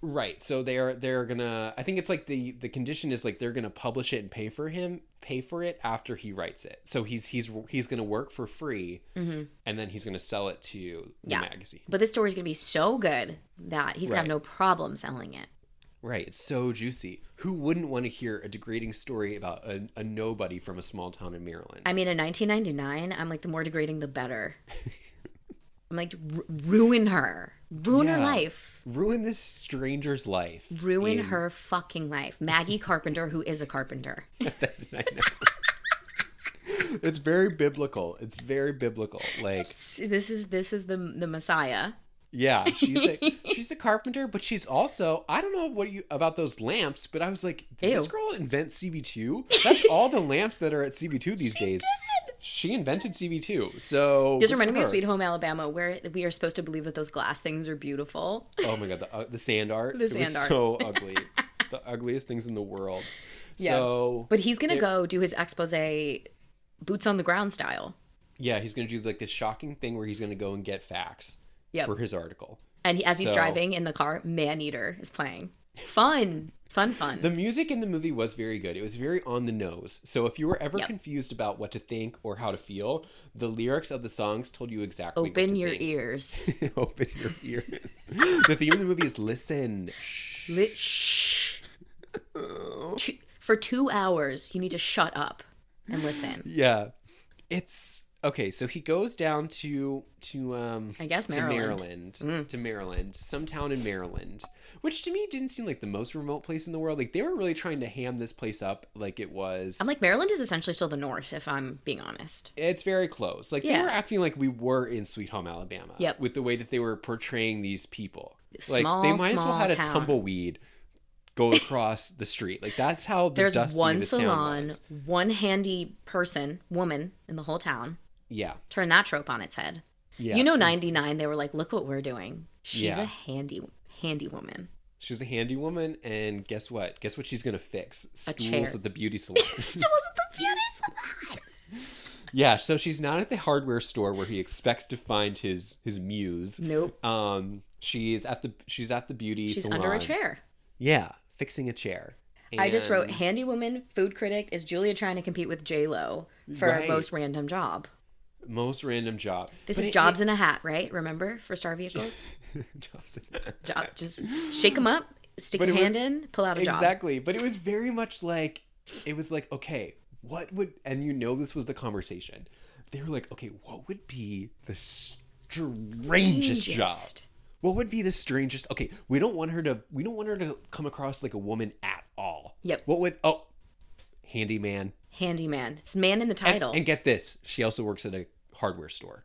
Speaker 2: Right. So they're gonna, I think it's like the condition is like they're gonna publish it and pay for it after he writes it. So he's gonna work for free, and then he's gonna sell it to the magazine.
Speaker 1: But this story's gonna be so good that he's gonna have no problem selling it.
Speaker 2: Right. It's so juicy. Who wouldn't want to hear a degrading story about a nobody from a small town in Maryland?
Speaker 1: I mean, in 1999, I'm like, the more degrading, the better. I'm like, ruin her. Ruin her life.
Speaker 2: Ruin this stranger's life.
Speaker 1: Ruin her fucking life. Maggie Carpenter, who is a carpenter.
Speaker 2: I know. It's very biblical. Like
Speaker 1: this is the Messiah.
Speaker 2: Yeah, she's a carpenter, but she's also, I don't know about those lamps, but I was like, did this girl invent CB2? That's all the lamps that are at CB2 these days. She invented CV2, so
Speaker 1: This reminded me of Sweet Home Alabama, where we are supposed to believe that those glass things are beautiful.
Speaker 2: Oh my god, the sand art.
Speaker 1: The sand art.
Speaker 2: So ugly. The ugliest things in the world.
Speaker 1: Yeah.
Speaker 2: So,
Speaker 1: but he's gonna go do his expose boots on the ground style.
Speaker 2: Yeah, he's gonna do like this shocking thing where he's gonna go and get facts for his article.
Speaker 1: And as he's driving in the car, Maneater is playing. Fun. The
Speaker 2: music in the movie was very good. It was very on the nose. So if you were ever confused about what to think or how to feel, the lyrics of the songs told you exactly what to
Speaker 1: Open your
Speaker 2: think.
Speaker 1: ears.
Speaker 2: Open your ears. The theme of the movie is listen.
Speaker 1: Shh. For 2 hours, you need to shut up and listen.
Speaker 2: Yeah. It's okay, so he goes down to
Speaker 1: I guess Maryland.
Speaker 2: To Maryland, some town in Maryland, which to me didn't seem like the most remote place in the world. Like they were really trying to ham this place up like it was.
Speaker 1: I'm like, Maryland is essentially still the North, if I'm being honest.
Speaker 2: It's very close. Like they were acting like we were in Sweet Home Alabama.
Speaker 1: Yep.
Speaker 2: With the way that they were portraying these people.
Speaker 1: Small,
Speaker 2: like they might as well had
Speaker 1: town.
Speaker 2: a tumbleweed go across the street. Like that's how the
Speaker 1: There's
Speaker 2: dusty
Speaker 1: one
Speaker 2: this
Speaker 1: salon,
Speaker 2: town was.
Speaker 1: one handy woman in the whole town.
Speaker 2: Yeah.
Speaker 1: Turn that trope on its head.
Speaker 2: Yeah.
Speaker 1: You know, 99, they were like, look what we're doing. She's
Speaker 2: Yeah.
Speaker 1: a handy woman.
Speaker 2: She's a handy woman, and guess what? Guess what she's gonna fix?
Speaker 1: A chair.
Speaker 2: Stools at the beauty salon.
Speaker 1: Stools at the beauty salon.
Speaker 2: Yeah, so she's not at the hardware store where he expects to find his muse.
Speaker 1: Nope.
Speaker 2: She's at the beauty
Speaker 1: She's
Speaker 2: salon.
Speaker 1: under a chair.
Speaker 2: Yeah, fixing a chair.
Speaker 1: I just wrote handy woman, food critic. Is Julia trying to compete with J-Lo for most random job?
Speaker 2: Most random job.
Speaker 1: This is jobs in a hat, right? Remember, for Star Vehicles?
Speaker 2: Jobs in a hat.
Speaker 1: Just shake them up, stick your hand in, pull out a job.
Speaker 2: Exactly. But it was very much like, okay, what would, and this was the conversation. They were like, okay, what would be the strangest job? What would be the strangest? Okay, we don't want her to come across like a woman at all.
Speaker 1: Yep.
Speaker 2: What would, handyman.
Speaker 1: Handyman. It's man in the title.
Speaker 2: And get this, she also works at a hardware store.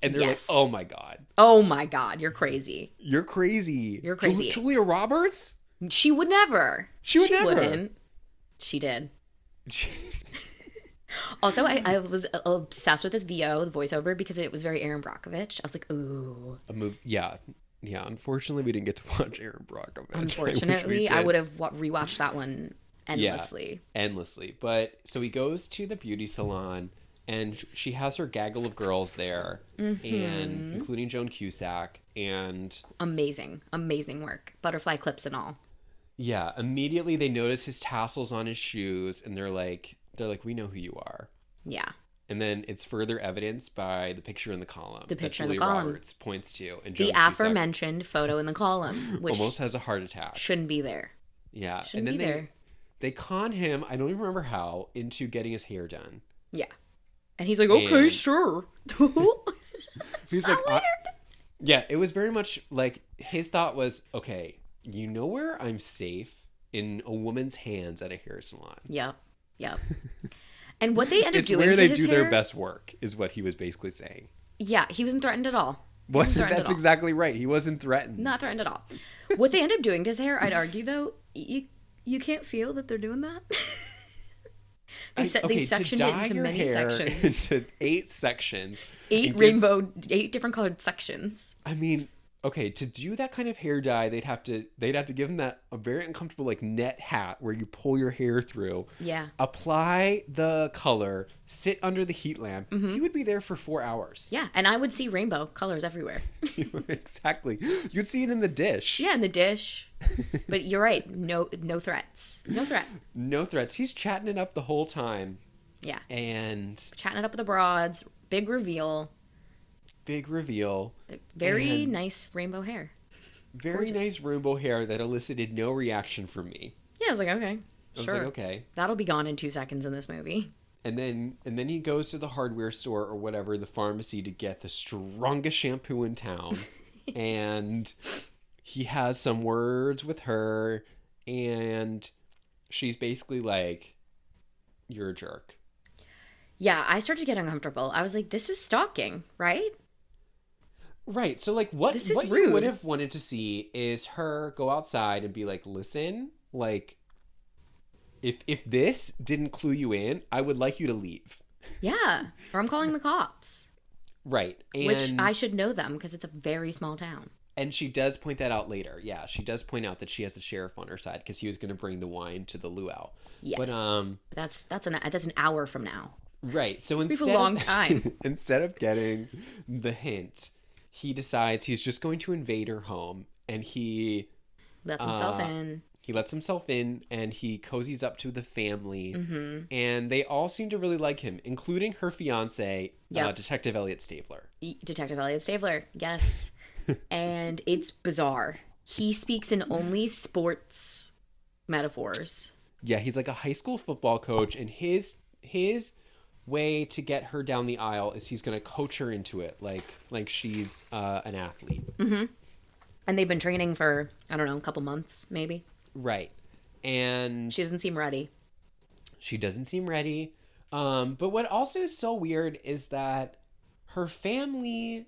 Speaker 2: And they're like, oh my God.
Speaker 1: Oh my God, you're crazy.
Speaker 2: You're crazy.
Speaker 1: You're crazy.
Speaker 2: Julia Roberts?
Speaker 1: She would never.
Speaker 2: She never.
Speaker 1: Wouldn't. She did. Also, I was obsessed with this VO, the voiceover, because it was very Aaron Brockovich. I was like, ooh.
Speaker 2: Yeah. Yeah, unfortunately, we didn't get to watch Aaron Brockovich.
Speaker 1: Unfortunately, I would have rewatched that one endlessly.
Speaker 2: Yeah, endlessly. But so he goes to the beauty salon, and she has her gaggle of girls there, and including Joan Cusack, and
Speaker 1: amazing work, butterfly clips and all.
Speaker 2: Yeah, immediately they notice his tassels on his shoes, and they're like, we know who you are.
Speaker 1: Yeah.
Speaker 2: And then it's further evidenced by the picture in the column.
Speaker 1: The picture
Speaker 2: that
Speaker 1: in the
Speaker 2: Julia
Speaker 1: column
Speaker 2: Roberts points to, and Joan
Speaker 1: the
Speaker 2: Cusack
Speaker 1: aforementioned photo in the column, which
Speaker 2: almost has a heart attack.
Speaker 1: Shouldn't be there.
Speaker 2: Yeah,
Speaker 1: shouldn't
Speaker 2: and then
Speaker 1: be there.
Speaker 2: They con him. I don't even remember how into getting his hair done.
Speaker 1: Yeah, and he's like, okay, sure.
Speaker 2: He's
Speaker 1: so
Speaker 2: like,
Speaker 1: weird.
Speaker 2: Yeah, it was very much like his thought was, okay, you know where I'm safe in a woman's hands at a hair salon.
Speaker 1: Yep. And what they end up
Speaker 2: it's
Speaker 1: doing
Speaker 2: where
Speaker 1: to
Speaker 2: they
Speaker 1: his
Speaker 2: do
Speaker 1: hair,
Speaker 2: their best work, is what he was basically saying.
Speaker 1: Yeah, he wasn't threatened at all.
Speaker 2: That's exactly right. He wasn't threatened.
Speaker 1: Not threatened at all. What they end up doing to his hair, I'd argue, though, you can't feel that they're doing that. They sectioned it into many sections.
Speaker 2: Into 8 sections.
Speaker 1: 8 different colored sections.
Speaker 2: I mean, okay, to do that kind of hair dye, they'd have to give him a very uncomfortable like net hat where you pull your hair through.
Speaker 1: Yeah.
Speaker 2: Apply the color, sit under the heat lamp. He would be there for 4 hours.
Speaker 1: Yeah, and I would see rainbow colors everywhere.
Speaker 2: Exactly. You'd see it in the dish.
Speaker 1: Yeah, in the dish. But you're right. No threats. No threat.
Speaker 2: No threats. He's chatting it up the whole time.
Speaker 1: Yeah.
Speaker 2: And
Speaker 1: chatting it up with the broads. Big reveal. Very nice rainbow hair.
Speaker 2: Very nice rainbow hair that elicited no reaction from me.
Speaker 1: Yeah, I was like, okay. Sure.
Speaker 2: Okay.
Speaker 1: That'll be gone in 2 seconds in this movie.
Speaker 2: And then he goes to the hardware store or whatever, the pharmacy, to get the strongest shampoo in town. And he has some words with her, and she's basically like, you're a jerk.
Speaker 1: Yeah, I started to get uncomfortable. I was like, this is stalking, right?
Speaker 2: Right. So like what
Speaker 1: rude.
Speaker 2: You would have wanted to see is her go outside and be like, listen, like if this didn't clue you in, I would like you to leave.
Speaker 1: Yeah. Or I'm calling the cops.
Speaker 2: Right. And,
Speaker 1: which I should know them because it's a very small town.
Speaker 2: And she does point that out later. Yeah, she does point out that she has the sheriff on her side because he was going to bring the wine to the luau.
Speaker 1: Yes.
Speaker 2: But
Speaker 1: that's an hour from now.
Speaker 2: Right. So
Speaker 1: instead a long time.
Speaker 2: Instead of getting the hint, he decides he's just going to invade her home, and he
Speaker 1: lets himself in.
Speaker 2: He lets himself in, and he cozies up to the family,
Speaker 1: Mm-hmm.
Speaker 2: and they all seem to really like him, including her fiance, Detective Elliot Stabler.
Speaker 1: Detective Elliot Stabler, yes. And it's bizarre. He speaks in only sports metaphors.
Speaker 2: Yeah, he's like a high school football coach, and his way to get her down the aisle is he's going to coach her into it, like she's an athlete.
Speaker 1: Mm-hmm. And they've been training for, I don't know, a couple months, maybe.
Speaker 2: Right. And
Speaker 1: she doesn't seem ready.
Speaker 2: She doesn't seem ready. But what also is so weird is that her family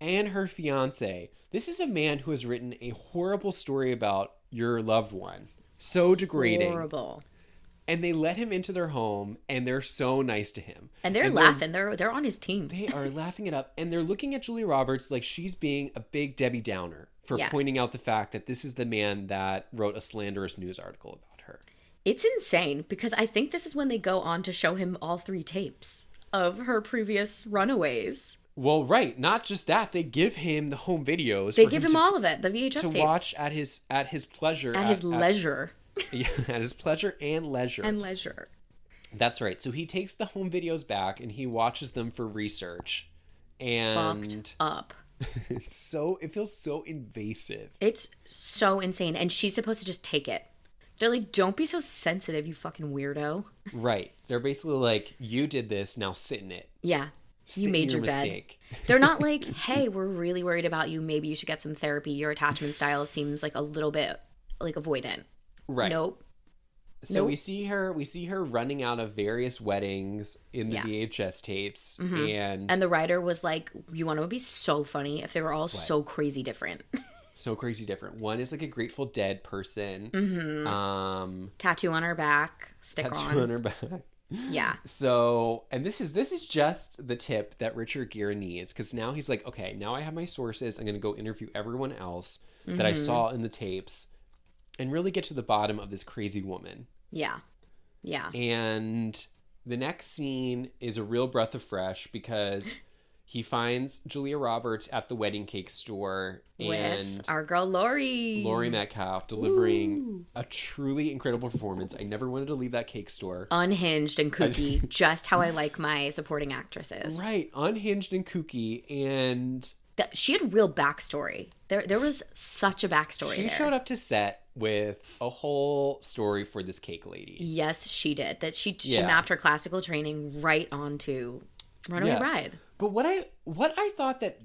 Speaker 2: and her fiance, this is a man who has written a horrible story about your loved one. So degrading.
Speaker 1: Horrible.
Speaker 2: And they let him into their home, and they're so nice to him.
Speaker 1: And they're laughing. They're on his team.
Speaker 2: They are laughing it up. And they're looking at Julia Roberts like she's being a big Debbie Downer for pointing out the fact that this is the man that wrote a slanderous news article about her.
Speaker 1: It's insane, because I think this is when they go on to show him all 3 tapes of her previous runaways.
Speaker 2: Well, right. Not just that. They give him the home videos.
Speaker 1: They give him all of it, the VHS tapes.
Speaker 2: To watch at his pleasure.
Speaker 1: At his leisure.
Speaker 2: Yeah, at his pleasure and leisure.
Speaker 1: And leisure.
Speaker 2: That's right. So he takes the home videos back and he watches them for research. And
Speaker 1: fucked up.
Speaker 2: It feels so invasive.
Speaker 1: It's so insane. And she's supposed to just take it. They're like, don't be so sensitive, you fucking weirdo.
Speaker 2: Right. They're basically like, you did this, now sit in it.
Speaker 1: Yeah. You made your bed. They're not like, hey, we're really worried about you. Maybe you should get some therapy. Your attachment style seems like a little bit like avoidant.
Speaker 2: Right.
Speaker 1: Nope.
Speaker 2: So we see her running out of various weddings in the VHS tapes.
Speaker 1: Mm-hmm. And the writer was like, you want to be so funny if they were all so crazy different.
Speaker 2: So crazy different. One is like a Grateful Dead person.
Speaker 1: Mm-hmm. Tattoo on her back. Sticker on
Speaker 2: her back.
Speaker 1: Yeah.
Speaker 2: So, and this is just the tip that Richard Gere needs, because now he's like, okay, now I have my sources. I'm going to go interview everyone else that I saw in the tapes and really get to the bottom of this crazy woman.
Speaker 1: Yeah. Yeah.
Speaker 2: And the next scene is a real breath of fresh, because he finds Julia Roberts at the wedding cake store and
Speaker 1: with our girl Laurie
Speaker 2: Metcalf delivering a truly incredible performance. I never wanted to leave that cake store.
Speaker 1: Unhinged and kooky, just how I like my supporting actresses.
Speaker 2: Right, unhinged and kooky, and
Speaker 1: she had real backstory. There was such a backstory.
Speaker 2: She showed up to set with a whole story for this cake lady.
Speaker 1: Yes, she did. That she mapped her classical training right onto Runaway Bride.
Speaker 2: But what I thought that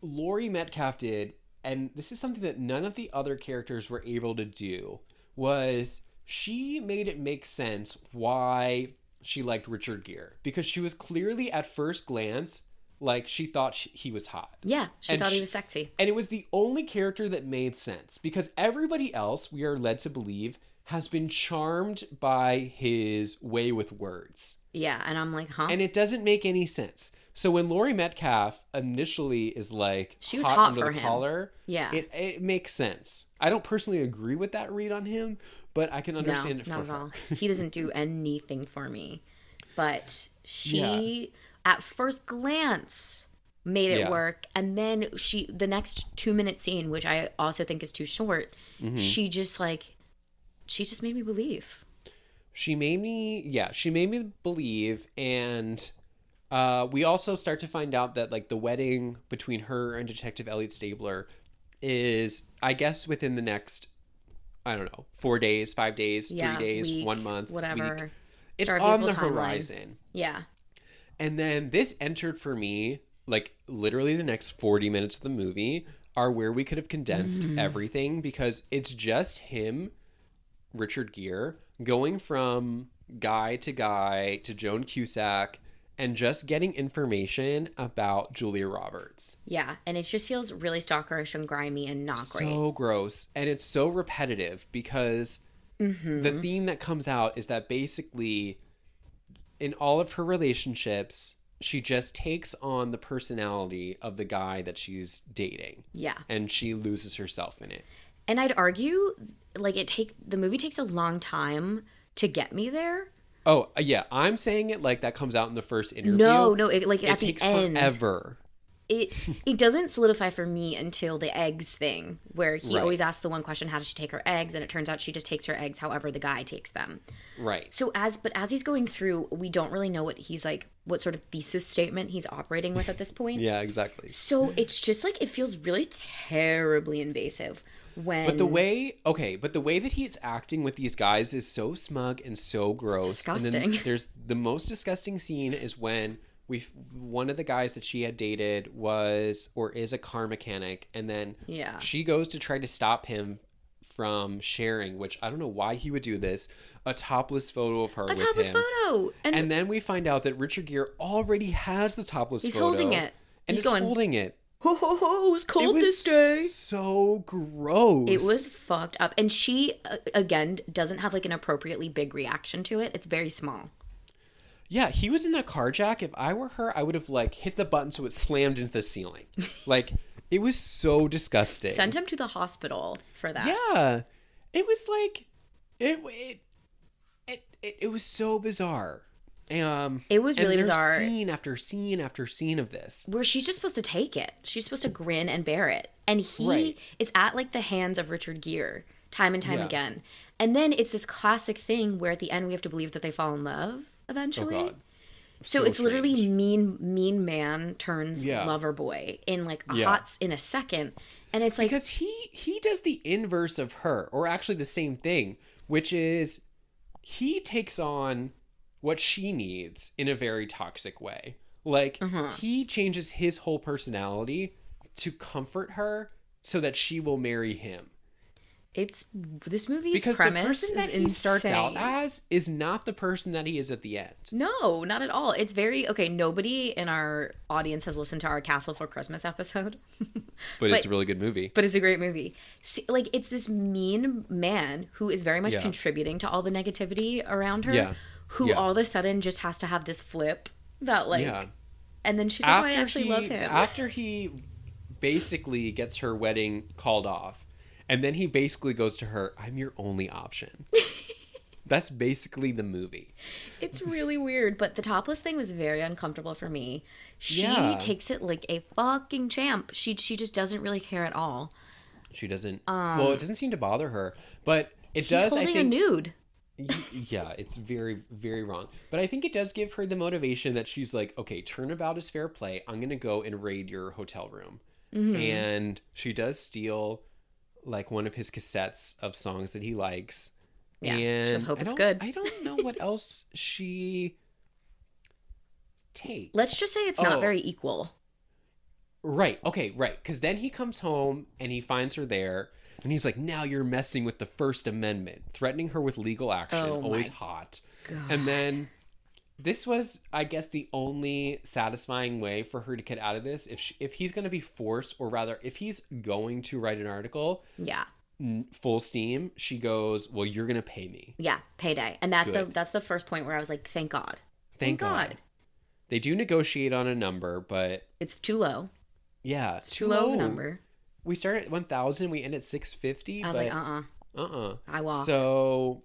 Speaker 2: Laurie Metcalf did, and this is something that none of the other characters were able to do, was she made it make sense why she liked Richard Gere. Because she was clearly, at first glance, like, she thought he was hot.
Speaker 1: Yeah, she thought he was sexy.
Speaker 2: And it was the only character that made sense. Because everybody else, we are led to believe, has been charmed by his way with words.
Speaker 1: Yeah, and I'm like, huh?
Speaker 2: And it doesn't make any sense. So when Laurie Metcalf initially is like,
Speaker 1: she was hot for
Speaker 2: the
Speaker 1: him.
Speaker 2: Collar,
Speaker 1: yeah,
Speaker 2: it makes sense. I don't personally agree with that read on him, but I can understand it for her.
Speaker 1: Not at all. He doesn't do anything for me. But she, at first glance, made it work. And then the next 2-minute scene, which I also think is too short, she just made me believe.
Speaker 2: She made me believe, and we also start to find out that, like, the wedding between her and Detective Elliot Stabler is, I guess, within the next, I don't know, 4 days, 5 days, 3 days,
Speaker 1: week,
Speaker 2: 1 month,
Speaker 1: whatever.
Speaker 2: Week. It's on the horizon.
Speaker 1: Yeah.
Speaker 2: And then this entered for me, like, literally the next 40 minutes of the movie are where we could have condensed everything, because it's just him, Richard Gere, going from guy to Joan Cusack, and just getting information about Julia Roberts.
Speaker 1: Yeah, and it just feels really stalkerish and grimy and not great.
Speaker 2: So gross. And it's so repetitive, because the theme that comes out is that basically in all of her relationships, she just takes on the personality of the guy that she's dating.
Speaker 1: Yeah.
Speaker 2: And she loses herself in it.
Speaker 1: And I'd argue, like, the movie takes a long time to get me there.
Speaker 2: Oh, yeah. I'm saying it like that comes out in the first interview.
Speaker 1: No, it at the
Speaker 2: takes
Speaker 1: end.
Speaker 2: Forever.
Speaker 1: It doesn't solidify for me until the eggs thing, where he
Speaker 2: Right.
Speaker 1: always asks the one question, how does she take her eggs? And it turns out she just takes her eggs however the guy takes them.
Speaker 2: Right.
Speaker 1: So as he's going through, we don't really know what he's like, what sort of thesis statement he's operating with at this point.
Speaker 2: Yeah, exactly.
Speaker 1: So it's just like, it feels really terribly invasive when...
Speaker 2: But the way that he's acting with these guys is so smug and so gross.
Speaker 1: It's disgusting.
Speaker 2: And then there's the most disgusting scene is when one of the guys that she had dated is a car mechanic, and then she goes to try to stop him from sharing, which I don't know why he would do this, a topless photo of her with him.
Speaker 1: A topless photo!
Speaker 2: And then we find out that Richard Gere already has the topless photo.
Speaker 1: He's holding it.
Speaker 2: And he's holding it.
Speaker 1: Ho, ho, ho, it was cold this day.
Speaker 2: So gross.
Speaker 1: It was fucked up. And she, again, doesn't have like an appropriately big reaction to it. It's very small.
Speaker 2: Yeah, he was in a car jack. If I were her, I would have like hit the button so it slammed into the ceiling. Like, it was so disgusting.
Speaker 1: Send him to the hospital for that.
Speaker 2: Yeah. It was like it was so bizarre.
Speaker 1: It was really bizarre.
Speaker 2: Scene after scene after scene of this.
Speaker 1: Where she's just supposed to take it. She's supposed to grin and bear it. And
Speaker 2: Right.
Speaker 1: it's at like the hands of Richard Gere time and time again. And then it's this classic thing where at the end we have to believe that they fall in love eventually.
Speaker 2: Oh, God.
Speaker 1: So it's
Speaker 2: strange.
Speaker 1: literally mean man turns lover boy in like in a second. And it's like,
Speaker 2: because he does the inverse of her, or actually the same thing, which is he takes on what she needs in a very toxic way. Like, he changes his whole personality to comfort her so that she will marry him.
Speaker 1: This movie's
Speaker 2: because
Speaker 1: premise
Speaker 2: the person that
Speaker 1: is
Speaker 2: he
Speaker 1: insane.
Speaker 2: starts out as is not the person that he is at the end.
Speaker 1: No, not at all. It's very okay. Nobody in our audience has listened to our Castle for Christmas episode,
Speaker 2: but it's a really good movie.
Speaker 1: But it's a great movie. See, like, it's this mean man who is very much contributing to all the negativity around her. Who all of a sudden just has to have this flip that like, and then she's like, "Oh, I actually love him."
Speaker 2: After he basically gets her wedding called off. And then he basically goes to her, I'm your only option. That's basically the movie.
Speaker 1: It's really weird, but the topless thing was very uncomfortable for me. She takes it like a fucking champ. She just doesn't really care at all.
Speaker 2: She doesn't. Well, it doesn't seem to bother her, but it does.
Speaker 1: He's holding
Speaker 2: I think,
Speaker 1: a nude.
Speaker 2: Yeah, it's very, very wrong. But I think it does give her the motivation that she's like, okay, turnabout is fair play. I'm going to go and raid your hotel room. Mm-hmm. And she does steal like one of his cassettes of songs that he likes.
Speaker 1: Yeah,
Speaker 2: and
Speaker 1: just hope it's good.
Speaker 2: I don't know what else she takes.
Speaker 1: Let's just say it's not very equal.
Speaker 2: Right. Okay, right. Because then he comes home and he finds her there and he's like, now you're messing with the First Amendment, threatening her with legal action. Always hot.
Speaker 1: God.
Speaker 2: And then this was, I guess, the only satisfying way for her to get out of this. If he's going to be forced, or rather, if he's going to write an article, full steam, she goes, well, you're going to pay me.
Speaker 1: Yeah, payday. And that's the first point where I was like, thank God.
Speaker 2: Thank God. They do negotiate on a number, but
Speaker 1: it's too low.
Speaker 2: Yeah,
Speaker 1: it's too low of a number.
Speaker 2: We start at 1,000, we end at 650.
Speaker 1: I was like, I walk.
Speaker 2: So,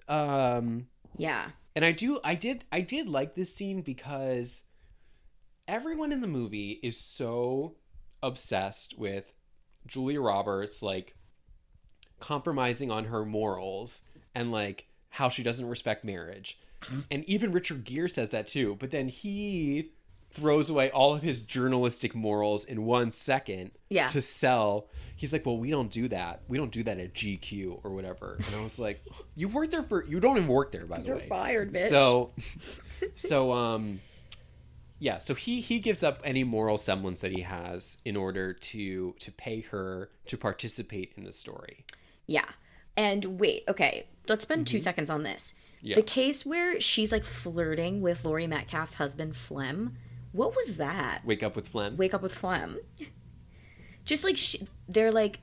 Speaker 1: yeah.
Speaker 2: And I did like this scene because everyone in the movie is so obsessed with Julia Roberts, like, compromising on her morals and, like, how she doesn't respect marriage. And even Richard Gere says that too. But then he throws away all of his journalistic morals in 1 second to sell. He's like, well, we don't do that. We don't do that at GQ or whatever. And I was like, you work there you don't even work there, by the way.
Speaker 1: You're fired, bitch.
Speaker 2: So he gives up any moral semblance that he has in order to pay her to participate in the story.
Speaker 1: Yeah. And wait, okay, let's spend 2 seconds on this. Yeah. The case where she's like flirting with Laurie Metcalf's husband, Flem. What was that?
Speaker 2: Wake up with phlegm.
Speaker 1: Just like they're like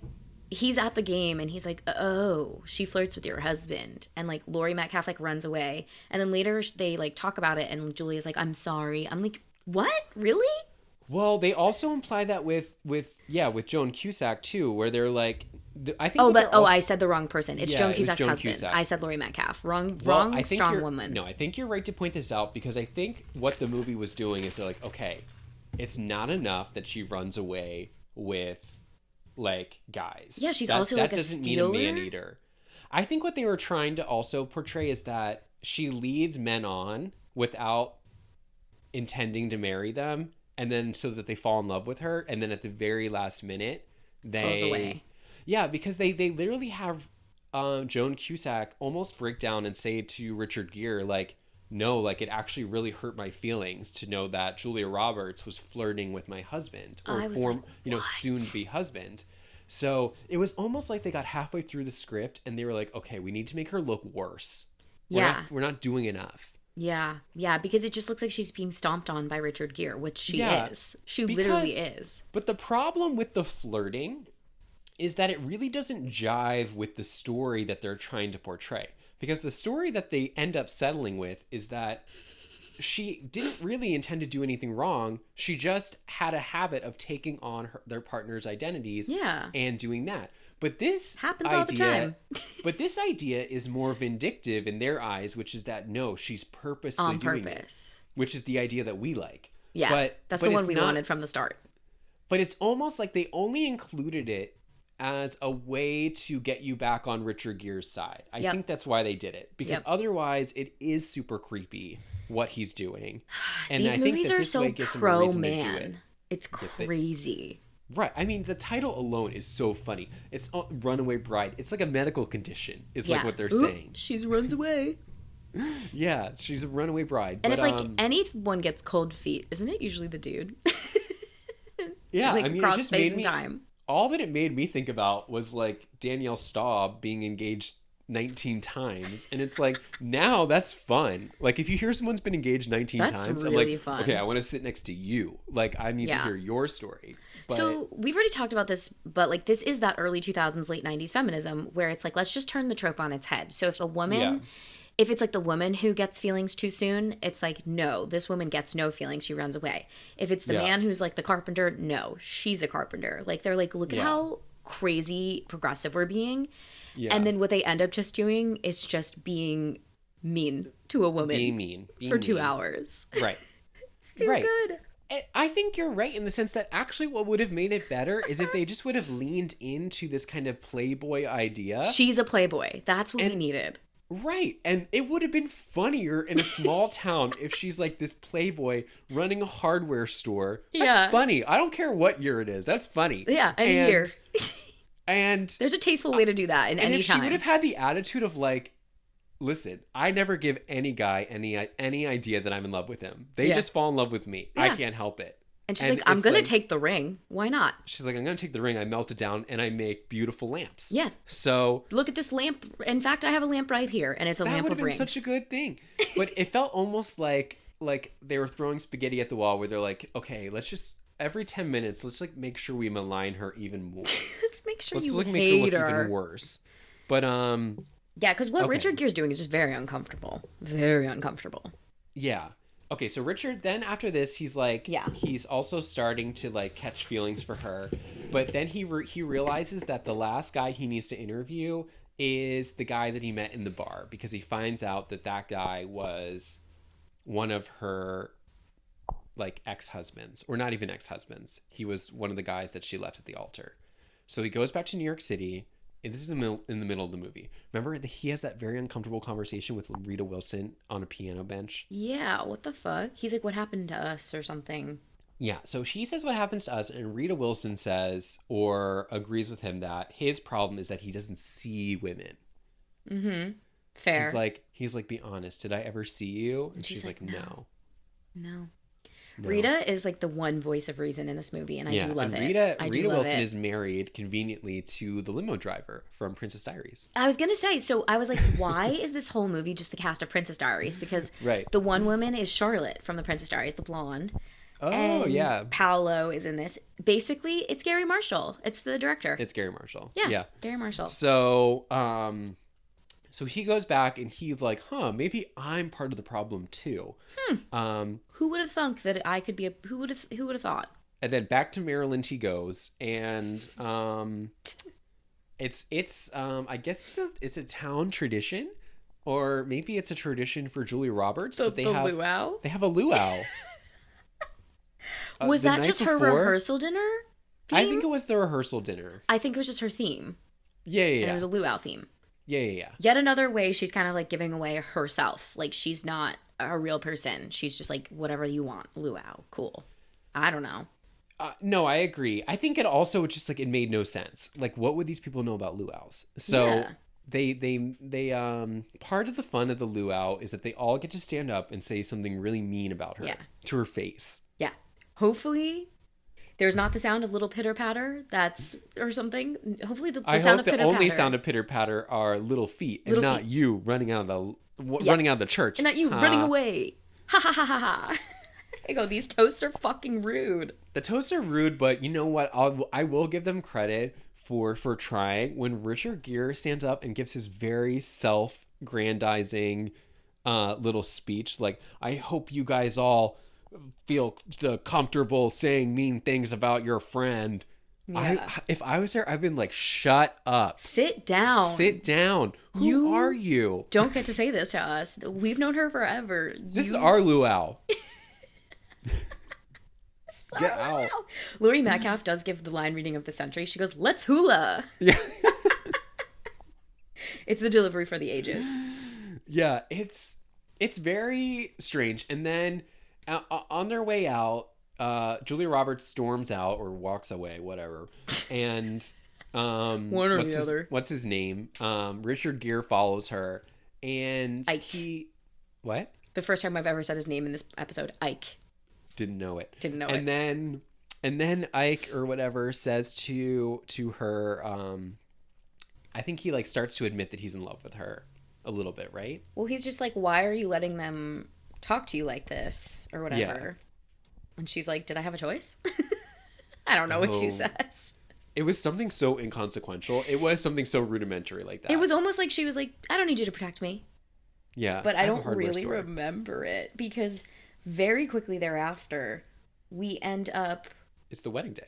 Speaker 1: he's at the game and he's like, oh, she flirts with your husband. And like Laurie Metcalf like runs away. And then later they like talk about it and Julia's like, I'm sorry. I'm like, what? Really?
Speaker 2: Well, they also imply that with Joan Cusack too, where they're like, I think.
Speaker 1: I said the wrong person. It's Joan Cusack's husband. Cusack. I said Laurie Metcalf. Wrong, strong woman.
Speaker 2: No, I think you're right to point this out because I think what the movie was doing is they're like, okay, it's not enough that she runs away with like guys.
Speaker 1: Yeah, she's also like a stealer. That doesn't mean a man eater.
Speaker 2: I think what they were trying to also portray is that she leads men on without intending to marry them, and then so that they fall in love with her, and then at the very last minute they
Speaker 1: goes away.
Speaker 2: Yeah, because they literally have Joan Cusack almost break down and say to Richard Gere like, no, like it actually really hurt my feelings to know that Julia Roberts was flirting with my husband or soon to be husband. So it was almost like they got halfway through the script and they were like, okay, we need to make her look worse. We're not doing enough.
Speaker 1: Yeah, because it just looks like she's being stomped on by Richard Gere, which she is. She literally is.
Speaker 2: But the problem with the flirting is that it really doesn't jive with the story that they're trying to portray. Because the story that they end up settling with is that she didn't really intend to do anything wrong. She just had a habit of taking on their partner's identities and doing that. But this
Speaker 1: happens all the time.
Speaker 2: But this idea is more vindictive in their eyes, which is that no, she's purposely doing it, which is the idea that we like.
Speaker 1: Yeah, that's the one we wanted from the start.
Speaker 2: But it's almost like they only included it as a way to get you back on Richard Gere's side. I think that's why they did it. Because otherwise it is super creepy what he's doing. And
Speaker 1: These
Speaker 2: I
Speaker 1: movies
Speaker 2: think that
Speaker 1: are
Speaker 2: this
Speaker 1: so
Speaker 2: way gives him a reason to do it.
Speaker 1: pro-man. It's crazy.
Speaker 2: Right. I mean, the title alone is so funny. It's Runaway Bride. It's like a medical condition is like what they're saying.
Speaker 1: She runs away.
Speaker 2: Yeah, she's a runaway bride.
Speaker 1: And if like anyone gets cold feet, isn't it usually the dude?
Speaker 2: Yeah,
Speaker 1: like,
Speaker 2: I mean,
Speaker 1: across
Speaker 2: it just
Speaker 1: space
Speaker 2: made
Speaker 1: and
Speaker 2: me,
Speaker 1: time.
Speaker 2: All that it made me think about was like Danielle Staub being engaged 19 times. And it's like, now that's fun. Like if you hear someone's been engaged 19 times,
Speaker 1: really
Speaker 2: I'm like,
Speaker 1: fun.
Speaker 2: Okay, I want to sit next to you. Like I need to hear your story. But...
Speaker 1: So we've already talked about this, but like this is that early 2000s, late 90s feminism where it's like, let's just turn the trope on its head. So if a woman, if it's like the woman who gets feelings too soon, it's like, no, this woman gets no feelings. She runs away. If it's the man who's like the carpenter, no, she's a carpenter. Like they're like, look at how crazy progressive we're being. Yeah. And then what they end up just doing is just being mean to a woman.
Speaker 2: Being
Speaker 1: for 2 hours.
Speaker 2: Right.
Speaker 1: It's too good.
Speaker 2: I think you're right in the sense that actually what would have made it better is if they just would have leaned into this kind of Playboy idea.
Speaker 1: She's a Playboy. That's what we needed.
Speaker 2: Right. And it would have been funnier in a small town if she's like this Playboy running a hardware store. That's funny. I don't care what year it is. That's funny.
Speaker 1: Yeah, any year.
Speaker 2: And
Speaker 1: there's a tasteful way to do that in any time.
Speaker 2: She would have had the attitude of like, listen, I never give any guy any idea that I'm in love with him. They just fall in love with me. I can't help it.
Speaker 1: And she's like, I'm going to take the ring. Why not?
Speaker 2: She's like, I'm going to take the ring. I melt it down and I make beautiful lamps.
Speaker 1: Yeah.
Speaker 2: So
Speaker 1: look at this lamp. In fact, I have a lamp right here and it's a lamp of rings. That would have been
Speaker 2: such a good thing. But it felt almost like they were throwing spaghetti at the wall where they're like, okay, let's just every 10 minutes, let's like make sure we malign her even more.
Speaker 1: Let's make sure
Speaker 2: make
Speaker 1: hate
Speaker 2: her look
Speaker 1: her.
Speaker 2: Even worse. But
Speaker 1: yeah, because what Richard Gere's doing is just very uncomfortable. Very uncomfortable.
Speaker 2: Yeah. Okay, so Richard, then after this, he's like, he's also starting to like catch feelings for her. But then he realizes that the last guy he needs to interview is the guy that he met in the bar because he finds out that guy was one of her like ex-husbands, or not even ex-husbands. He was one of the guys that she left at the altar. So he goes back to New York City. And this is in the middle of the movie. Remember that he has that very uncomfortable conversation with Rita Wilson on a piano bench?
Speaker 1: Yeah, what the fuck? He's like, what happened to us or something?
Speaker 2: Yeah, so he says what happens to us, and Rita Wilson says, or agrees with him, that his problem is that he doesn't see women.
Speaker 1: Mm-hmm. Fair.
Speaker 2: He's like, be honest, did I ever see you? And she's like, no.
Speaker 1: No. Rita is like the one voice of reason in this movie, and I do love it.
Speaker 2: Rita Wilson is married conveniently to the limo driver from Princess Diaries.
Speaker 1: I was gonna say, so I was like, why is this whole movie just the cast of Princess Diaries? Because the one woman is Charlotte from the Princess Diaries, the blonde.
Speaker 2: Oh, yeah.
Speaker 1: Paolo is in this. Basically, it's Gary Marshall. It's the director.
Speaker 2: It's Gary Marshall.
Speaker 1: Yeah. Gary Marshall.
Speaker 2: So, so he goes back and he's like, maybe I'm part of the problem too.
Speaker 1: Who would have thunk that I could be who would have thought?
Speaker 2: And then back to Maryland he goes, and it's I guess it's a town tradition, or maybe it's a tradition for Julia Roberts. But they have
Speaker 1: luau.
Speaker 2: They have a luau.
Speaker 1: Was that just her rehearsal dinner? Theme?
Speaker 2: I think it was the rehearsal dinner.
Speaker 1: I think it was just her theme.
Speaker 2: Yeah.
Speaker 1: And it was a luau theme.
Speaker 2: Yeah.
Speaker 1: Yet another way she's kind of like giving away herself. Like she's not a real person. She's just like, whatever you want, luau, cool. I don't know.
Speaker 2: No, I agree. I think it also just like it made no sense. Like, what would these people know about luau's? So they part of the fun of the luau is that they all get to stand up and say something really mean about her to her face.
Speaker 1: Yeah. Hopefully there's not the sound of little pitter patter or something. Hopefully the sound of pitter patter.
Speaker 2: The only sound of pitter patter are little feet and not you running out of the church.
Speaker 1: And not you running away. Ha ha ha ha ha. I go, these toasts are fucking rude.
Speaker 2: The toasts are rude, but you know what? I will give them credit for trying. When Richard Gere stands up and gives his very self-grandizing little speech, like, I hope you guys all feel comfortable saying mean things about your friend. Yeah. If I was there, I've been like, shut up.
Speaker 1: Sit down.
Speaker 2: Who are you?
Speaker 1: Don't get to say this to us. We've known her forever.
Speaker 2: This is our luau. Get out.
Speaker 1: Laurie Metcalf does give the line reading of the century. She goes, "Let's hula."
Speaker 2: Yeah.
Speaker 1: It's the delivery for the ages.
Speaker 2: Yeah, it's very strange. And then on their way out, Julia Roberts storms out or walks away, whatever. And
Speaker 1: one or the other.
Speaker 2: What's his name? Richard Gere follows her, and
Speaker 1: Ike.
Speaker 2: What?
Speaker 1: The first time I've ever said his name in this episode, Ike.
Speaker 2: Didn't know it.
Speaker 1: And
Speaker 2: then Ike or whatever says to her, I think he like starts to admit that he's in love with her a little bit, right?
Speaker 1: Well, he's just like, why are you letting them talk to you like this or whatever? Yeah. And she's like, did I have a choice? I don't know what she says.
Speaker 2: It was something so inconsequential. It was something so rudimentary like that.
Speaker 1: It was almost like she was like, I don't need you to protect me.
Speaker 2: Yeah.
Speaker 1: But I don't really remember it because very quickly thereafter, we end up...
Speaker 2: It's the wedding day.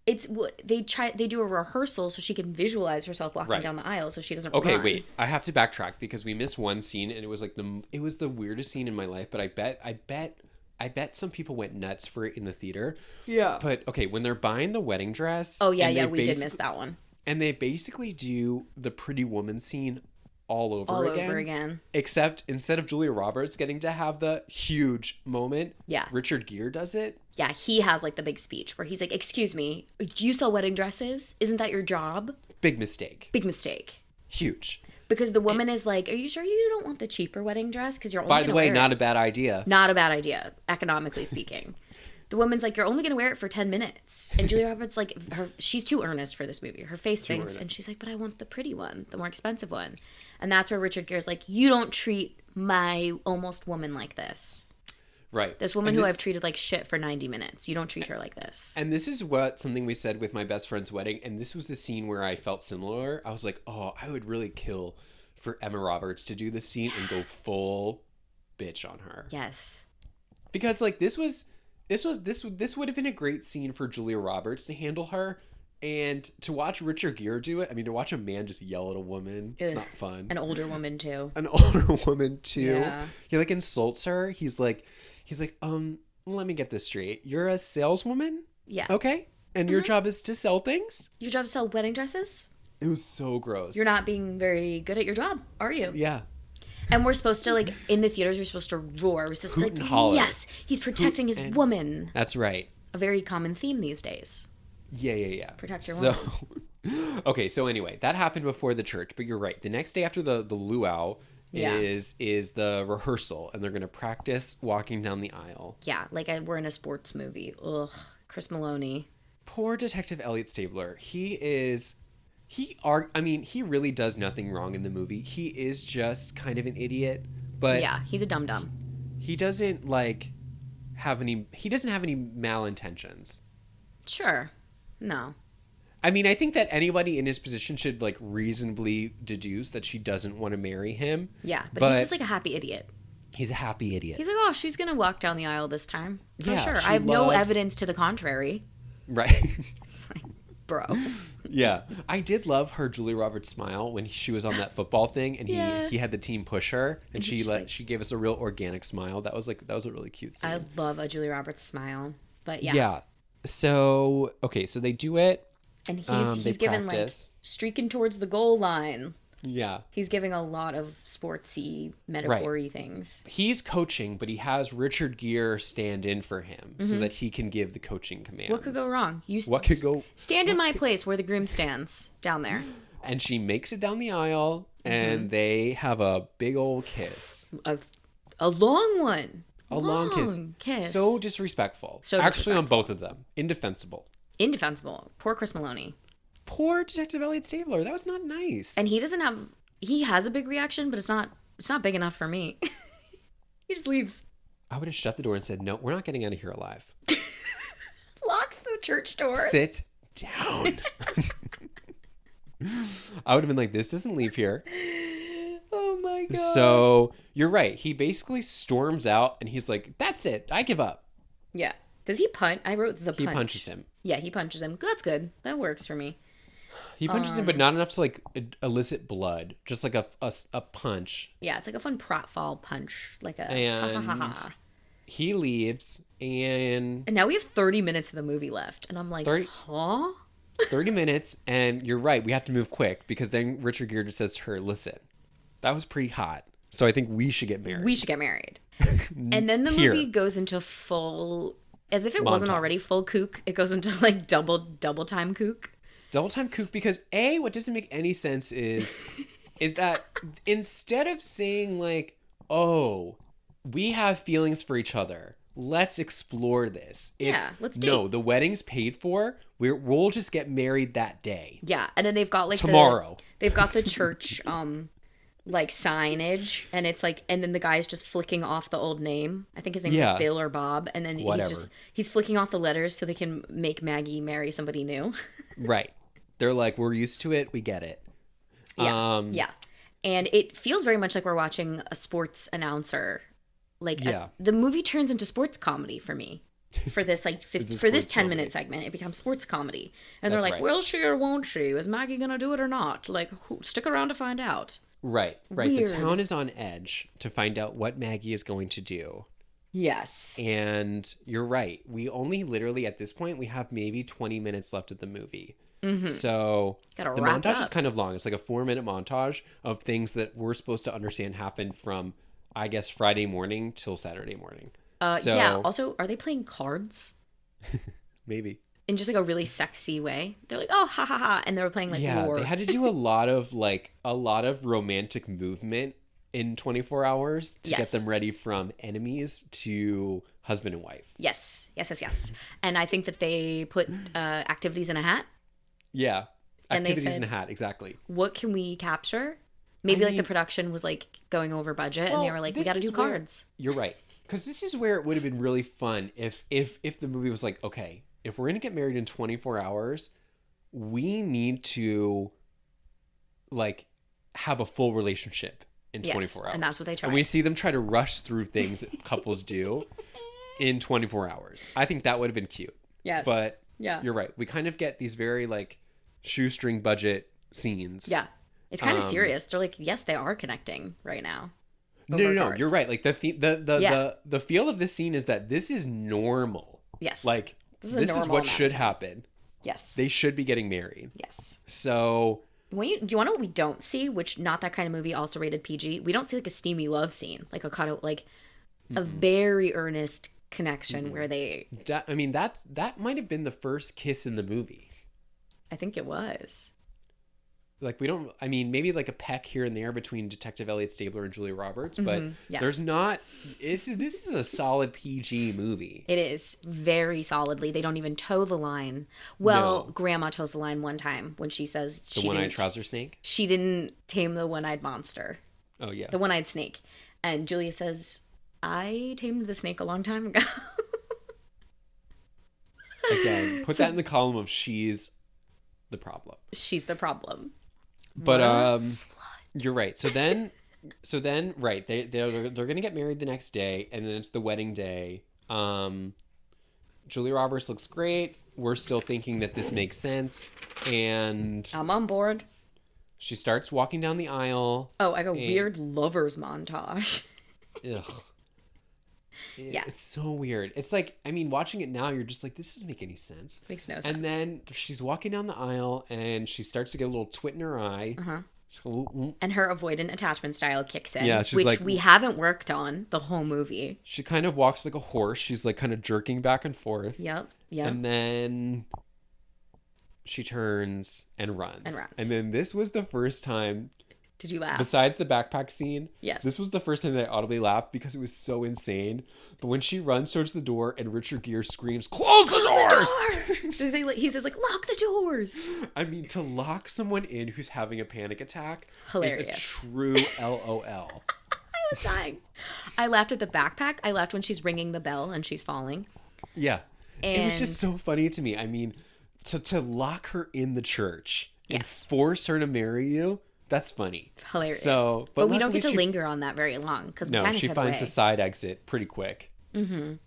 Speaker 1: They do a rehearsal so she can visualize herself walking down the aisle so she doesn't run.
Speaker 2: Okay, wait. I have to backtrack because we missed one scene and it was like the weirdest scene in my life, but I bet some people went nuts for it in the theater. Yeah. But okay, when they're buying the wedding dress...
Speaker 1: Oh, yeah, we did miss that one.
Speaker 2: And they basically do the Pretty Woman scene all over again. Except instead of Julia Roberts getting to have the huge moment, Richard Gere does it.
Speaker 1: Yeah, he has like the big speech where he's like, excuse me, do you sell wedding dresses? Isn't that your job?
Speaker 2: Big mistake. Huge.
Speaker 1: Because the woman is like, are you sure you don't want the cheaper wedding dress? Because you're only
Speaker 2: By the way, not a bad idea.
Speaker 1: Not a bad idea, economically speaking. The woman's like, you're only going to wear it for 10 minutes. And Julia Roberts, like, she's too earnest for this movie. Her face sinks, and she's like, but I want the pretty one, the more expensive one. And that's where Richard Gere's like, you don't treat my almost woman like this.
Speaker 2: Right.
Speaker 1: This woman who I've treated like shit for 90 minutes. You don't treat her like this.
Speaker 2: And this is something we said with my best friend's wedding. And this was the scene where I felt similar. I was like, oh, I would really kill for Emma Roberts to do this scene and go full bitch on her.
Speaker 1: Yes.
Speaker 2: Because like this would have been a great scene for Julia Roberts to handle her, and to watch Richard Gere do it. I mean, to watch a man just yell at a woman, not fun.
Speaker 1: An older woman too.
Speaker 2: Yeah. He like insults her. He's like, let me get this straight. You're a saleswoman?
Speaker 1: Yeah.
Speaker 2: Okay. And your job is to sell things?
Speaker 1: Your job is to sell wedding dresses?
Speaker 2: It was so gross.
Speaker 1: You're not being very good at your job, are you?
Speaker 2: Yeah.
Speaker 1: And we're supposed to, like, in the theaters, we're supposed to roar. We're supposed to be like, yes, he's protecting his woman.
Speaker 2: That's right.
Speaker 1: A very common theme these days.
Speaker 2: Yeah.
Speaker 1: Protect your woman.
Speaker 2: Okay, so anyway, that happened before the church, but you're right. The next day after the luau is the rehearsal, and they're going to practice walking down the aisle.
Speaker 1: Yeah, like we're in a sports movie. Ugh, Chris Maloney.
Speaker 2: Poor Detective Elliot Stabler. He really does nothing wrong in the movie. He is just kind of an idiot, but...
Speaker 1: Yeah, he's a dum-dum.
Speaker 2: He doesn't, like... have any malintentions.
Speaker 1: Sure. No.
Speaker 2: I mean, I think that anybody in his position should like reasonably deduce that she doesn't want to marry him.
Speaker 1: Yeah, but he's just like a happy idiot.
Speaker 2: He's a happy idiot.
Speaker 1: He's like, oh, she's going to walk down the aisle this time. For
Speaker 2: Yeah,
Speaker 1: sure.
Speaker 2: she
Speaker 1: I have no
Speaker 2: loves-
Speaker 1: evidence to the contrary.
Speaker 2: Right.
Speaker 1: It's like, bro.
Speaker 2: Yeah. I did love her Julia Roberts smile when she was on that football thing and
Speaker 1: Yeah.
Speaker 2: he had the team push her and
Speaker 1: she's like-
Speaker 2: she gave us a real organic smile. That was a really cute scene.
Speaker 1: I love a Julia Roberts smile. But yeah.
Speaker 2: Yeah. So, okay, so they do it.
Speaker 1: And
Speaker 2: they
Speaker 1: he's given
Speaker 2: practice.
Speaker 1: like streaking towards the goal line.
Speaker 2: Yeah.
Speaker 1: He's giving a lot of sportsy, metaphor-y things.
Speaker 2: He's coaching, but he has Richard Gere stand in for him so that he can give the coaching commands.
Speaker 1: What could go wrong?
Speaker 2: What could go?
Speaker 1: Stand in my place where the groom stands down there.
Speaker 2: And she makes it down the aisle, and they have a big old kiss.
Speaker 1: A long one.
Speaker 2: A long kiss. So disrespectful.
Speaker 1: So
Speaker 2: Actually, on both of them. Indefensible.
Speaker 1: Indefensible. Poor Chris Maloney.
Speaker 2: Poor Detective Elliot Stabler. That was not nice.
Speaker 1: And he has a big reaction, but it's not big enough for me. He just leaves.
Speaker 2: I would have shut the door and said, no, we're not getting out of here alive.
Speaker 1: Locks the church door.
Speaker 2: Sit down. I would have been like, this doesn't leave here.
Speaker 1: Oh my god.
Speaker 2: So you're right. He basically storms out and he's like, that's it. I give up.
Speaker 1: Yeah. Does he punch? I wrote the punch.
Speaker 2: He punches him.
Speaker 1: Yeah, he punches him. That's good. That works for me.
Speaker 2: He punches him, but not enough to like elicit blood. Just like a punch.
Speaker 1: Yeah, it's like a fun pratfall punch. Like a
Speaker 2: And
Speaker 1: ha ha ha ha.
Speaker 2: he leaves and
Speaker 1: And now we have 30 minutes of the movie left. And I'm like,
Speaker 2: 30
Speaker 1: huh?
Speaker 2: 30 minutes. And you're right. We have to move quick because then Richard Gere just says to her, listen, that was pretty hot. So I think we should get married.
Speaker 1: We should get married. And then the movie goes into full, as if it wasn't already full kook. It goes into like double time kook.
Speaker 2: Double time kook because what doesn't make any sense is that instead of saying like, oh, we have feelings for each other, let's explore this.
Speaker 1: Let's date.
Speaker 2: No, the wedding's paid for. We'll just get married that day.
Speaker 1: Yeah, and then they've got like
Speaker 2: tomorrow.
Speaker 1: They've got the church like signage, and it's like, and then the guy's just flicking off the old name. I think his name's like Bill or Bob, and then he's flicking off the letters so they can make Maggie marry somebody new. Right.
Speaker 2: They're like, we're used to it. We get it.
Speaker 1: Yeah. Yeah. And it feels very much like we're watching a sports announcer. Like the movie turns into sports comedy for me. For this like for this 10-minute segment, it becomes sports comedy. And they're like, will she or won't she? Is Maggie going to do it or not? Like, stick around to find out.
Speaker 2: Right.
Speaker 1: Weird.
Speaker 2: The town is on edge to find out what Maggie is going to do.
Speaker 1: Yes.
Speaker 2: And you're right. We only literally at this point, we have maybe 20 minutes left of the movie. Mm-hmm. So the montage is kind of long. It's like a 4-minute montage of things that we're supposed to understand happened from, I guess, Friday morning till Saturday morning.
Speaker 1: Yeah. Also, are they playing cards?
Speaker 2: Maybe.
Speaker 1: In just like a really sexy way. They're like, oh, ha ha ha. And they were playing like war.
Speaker 2: They had to do a lot of romantic movement in 24 hours to get them ready from enemies to husband and wife.
Speaker 1: Yes. And I think that they put activities in a hat.
Speaker 2: Yeah. Activities
Speaker 1: said,
Speaker 2: in a hat, exactly.
Speaker 1: What can we capture? Maybe like the production was like going over budget and they were like, we got to do cards.
Speaker 2: You're right. Because this is where it would have been really fun if the movie was like, okay, if we're going to get married in 24 hours, we need to like have a full relationship in 24 hours.
Speaker 1: And that's what they try.
Speaker 2: And we see them try to rush through things that couples do in 24 hours. I think that would have been cute.
Speaker 1: Yes.
Speaker 2: But you're right. We kind of get these very like shoestring budget scenes.
Speaker 1: Yeah. It's kind of serious. They're like, yes, they are connecting right now.
Speaker 2: No. You're right. Like the feel of this scene is that this is normal.
Speaker 1: Yes.
Speaker 2: Like this is what should happen.
Speaker 1: Yes.
Speaker 2: They should be getting married.
Speaker 1: Yes.
Speaker 2: So
Speaker 1: do you want to know what we don't see? Which not that kind of movie, also rated PG. We don't see like a steamy love scene, like a very earnest connection where they.
Speaker 2: That might have been the first kiss in the movie.
Speaker 1: I think it was.
Speaker 2: Like maybe like a peck here and there between Detective Elliot Stabler and Julia Roberts, but there's not. This is a solid PG movie.
Speaker 1: It is very solidly. They don't even toe the line. Well, Grandma toes the line one time when she says
Speaker 2: the one-eyed trouser snake.
Speaker 1: She didn't tame the one-eyed monster.
Speaker 2: Oh yeah,
Speaker 1: the one-eyed snake, and Julia says, "I tamed the snake a long time ago."
Speaker 2: Again, put that in the column of she's the problem.
Speaker 1: She's the problem.
Speaker 2: But you're right. So then right, they're gonna get married the next day, and then it's the wedding day. Julia Roberts looks great. We're still thinking that this makes sense, and
Speaker 1: I'm on board.
Speaker 2: She starts walking down the aisle.
Speaker 1: Oh, like a weird lovers montage.
Speaker 2: Ugh.
Speaker 1: Yeah.
Speaker 2: It's so weird. It's like, I mean, watching it now, you're just like, this doesn't make any sense.
Speaker 1: Makes no sense.
Speaker 2: And then she's walking down the aisle and she starts to get a little twit in her eye.
Speaker 1: And her avoidant attachment style kicks in.
Speaker 2: Yeah, she's
Speaker 1: which
Speaker 2: like,
Speaker 1: we haven't worked on the whole movie.
Speaker 2: She kind of walks like a horse. She's like kind of jerking back and forth.
Speaker 1: Yep.
Speaker 2: And then she turns and runs. And then this was the first time.
Speaker 1: Did you laugh?
Speaker 2: Besides the backpack scene,
Speaker 1: yes.
Speaker 2: This was the first time that I audibly laughed because it was so insane. But when she runs towards the door and Richard Gere screams, "Close the doors!"
Speaker 1: He says, like, lock the doors.
Speaker 2: I mean, to lock someone in who's having a panic attack
Speaker 1: hilarious.
Speaker 2: Is a true LOL.
Speaker 1: I was dying. I laughed at the backpack. I laughed when she's ringing the bell and she's falling.
Speaker 2: Yeah. And it was just so funny to me. I mean, to lock her in the church and force her to marry you. That's funny.
Speaker 1: Hilarious.
Speaker 2: So,
Speaker 1: but we don't get to linger on that very long because we kind of
Speaker 2: she finds a side exit pretty quick.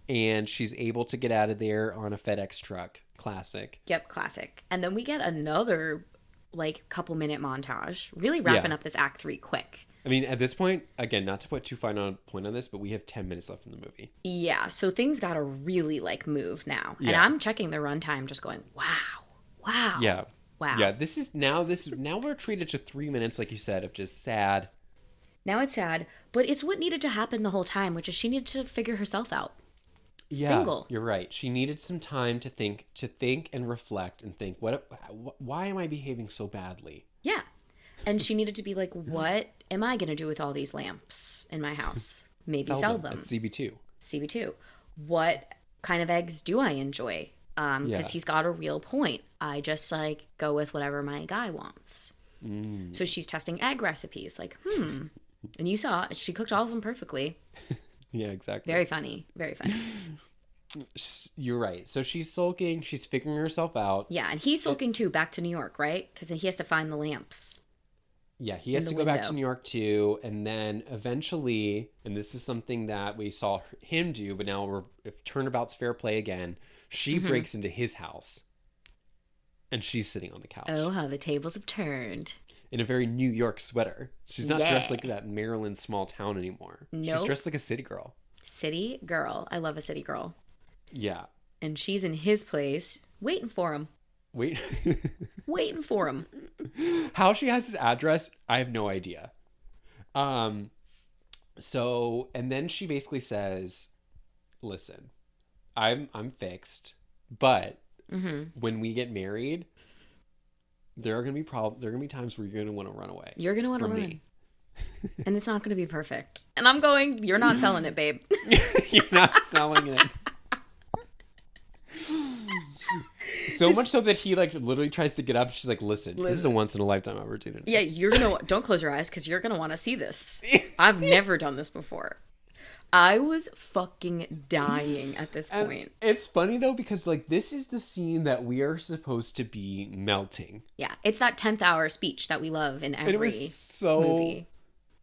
Speaker 2: And she's able to get out of there on a FedEx truck. Classic.
Speaker 1: Yep, classic. And then we get another like couple minute montage, really wrapping up this act 3 quick.
Speaker 2: I mean, at this point, again, not to put too fine on a point on this, but we have 10 minutes left in the movie.
Speaker 1: Yeah, so things gotta really like move now. Yeah. And I'm checking the runtime, just going, wow.
Speaker 2: Yeah.
Speaker 1: Wow.
Speaker 2: Yeah, now we're treated to 3 minutes, like you said, of just sad.
Speaker 1: Now it's sad, but it's what needed to happen the whole time, which is she needed to figure herself out.
Speaker 2: Yeah,
Speaker 1: Single.
Speaker 2: You're right. She needed some time to think and reflect and think, why am I behaving so badly?
Speaker 1: Yeah. And she needed to be like, what am I going to do with all these lamps in my house? Maybe sell them.
Speaker 2: It's CB2.
Speaker 1: CB2. What kind of eggs do I enjoy? Because he's got a real point. I just like go with whatever my guy wants. So she's testing egg recipes. Like, and you saw she cooked all of them perfectly.
Speaker 2: Yeah, exactly.
Speaker 1: Very funny. Very funny.
Speaker 2: You're right. So she's sulking. She's figuring herself out.
Speaker 1: Yeah, and he's sulking too, back to New York, right? Because then he has to find the lamps.
Speaker 2: Yeah, he has to go back to New York too. And then eventually, and this is something that we saw him do, but now if turnabout's fair play again, she breaks into his house. And she's sitting on the couch.
Speaker 1: Oh, how the tables have turned.
Speaker 2: In a very New York sweater. She's not dressed like that Maryland small town anymore.
Speaker 1: Nope.
Speaker 2: She's dressed like a city girl.
Speaker 1: City girl. I love a city girl.
Speaker 2: Yeah.
Speaker 1: And she's in his place, waiting for him. Waiting for him.
Speaker 2: How she has his address, I have no idea. So, and then she basically says, listen, I'm fixed, but when we get married, there are going to be times where you're going to want to run away.
Speaker 1: You're going to want to run. Me. And it's not going to be perfect. And I'm going, you're not selling it, babe.
Speaker 2: You're not selling it. So much so that he like literally tries to get up. She's like, listen, this is a once in a lifetime opportunity.
Speaker 1: Yeah, don't close your eyes because you're going to want to see this. I've never done this before. I was fucking dying at this point.
Speaker 2: It's funny though, because like this is the scene that we are supposed to be melting.
Speaker 1: Yeah. It's that 10th hour speech that we love in every movie.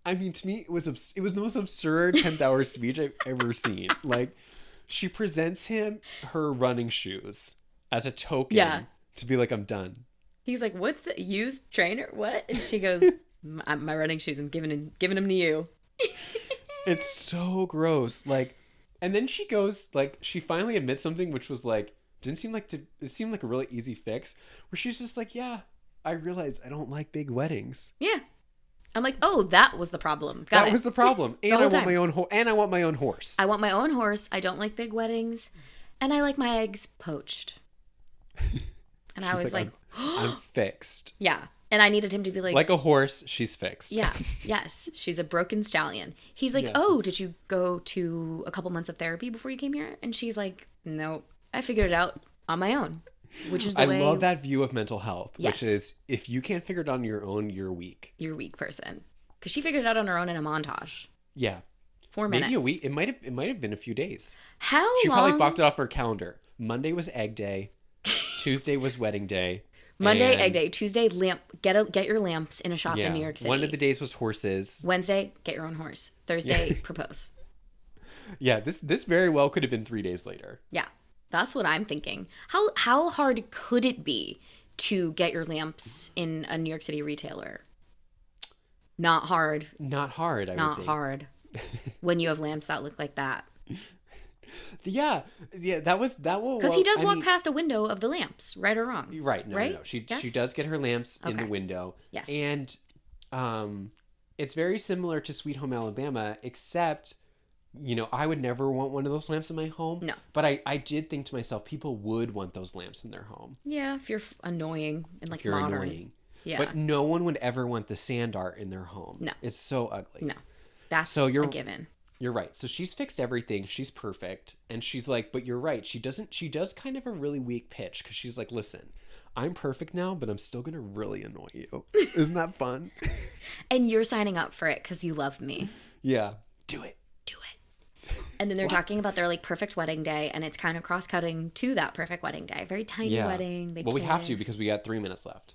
Speaker 2: I mean, to me, it was the most absurd 10th hour speech I've ever seen. Like, she presents him her running shoes as a token to be like, I'm done.
Speaker 1: He's like, what's the used trainer? What? And she goes, my running shoes, I'm giving them to you.
Speaker 2: It's so gross. Like, and then she goes, like, she finally admits something, which was like, it seemed like a really easy fix, where she's just like, yeah, I realize I don't like big weddings.
Speaker 1: Yeah. I'm like, oh, that was the problem.
Speaker 2: That was the problem. And I want my own and I want my own horse.
Speaker 1: I want my own horse. I don't like big weddings. And I like my eggs poached. And I was like,
Speaker 2: I'm fixed.
Speaker 1: Yeah. And I needed him to be like
Speaker 2: a horse, she's fixed.
Speaker 1: Yeah. Yes. She's a broken stallion. He's like, oh, did you go to a couple months of therapy before you came here? And she's like, no, I figured it out on my own. Which is the way...
Speaker 2: I love that view of mental health,
Speaker 1: yes.
Speaker 2: Which is, if you can't figure it out on your own, you're weak.
Speaker 1: You're a weak person. Because she figured it out on her own in a montage.
Speaker 2: Yeah.
Speaker 1: 4 minutes.
Speaker 2: Maybe a week. It might have been a few days.
Speaker 1: How long?
Speaker 2: She probably blocked it off her calendar. Monday was egg day. Tuesday was wedding day.
Speaker 1: Monday, egg day. Tuesday, get your lamps in a shop in New York City.
Speaker 2: One of the days was horses.
Speaker 1: Wednesday, get your own horse. Thursday, propose.
Speaker 2: Yeah, this very well could have been 3 days later.
Speaker 1: Yeah, that's what I'm thinking. How hard could it be to get your lamps in a New York City retailer? Not hard.
Speaker 2: Not hard, I would think.
Speaker 1: Not hard. When you have lamps that look like that.
Speaker 2: Yeah, that will.
Speaker 1: Because he does walk past a window of the lamps, right or wrong?
Speaker 2: Right, no. She does get her lamps in the window.
Speaker 1: Yes.
Speaker 2: And it's very similar to Sweet Home Alabama, except, I would never want one of those lamps in my home.
Speaker 1: No.
Speaker 2: But I did think to myself, people would want those lamps in their home.
Speaker 1: Yeah, if you're annoying and like
Speaker 2: if you're
Speaker 1: modern.
Speaker 2: Annoying.
Speaker 1: Yeah.
Speaker 2: But no one would ever want the sand art in their home.
Speaker 1: No.
Speaker 2: It's so ugly.
Speaker 1: No. That's a given.
Speaker 2: You're right. So she's fixed everything. She's perfect. And she's like, but you're right. She does kind of a really weak pitch because she's like, listen, I'm perfect now, but I'm still going to really annoy you. Isn't that fun?
Speaker 1: And you're signing up for it because you love me.
Speaker 2: Yeah. Do it.
Speaker 1: And then they're talking about their like perfect wedding day, and it's kind of cross-cutting to that perfect wedding day. Very tiny wedding.
Speaker 2: We have to because we got 3 minutes left.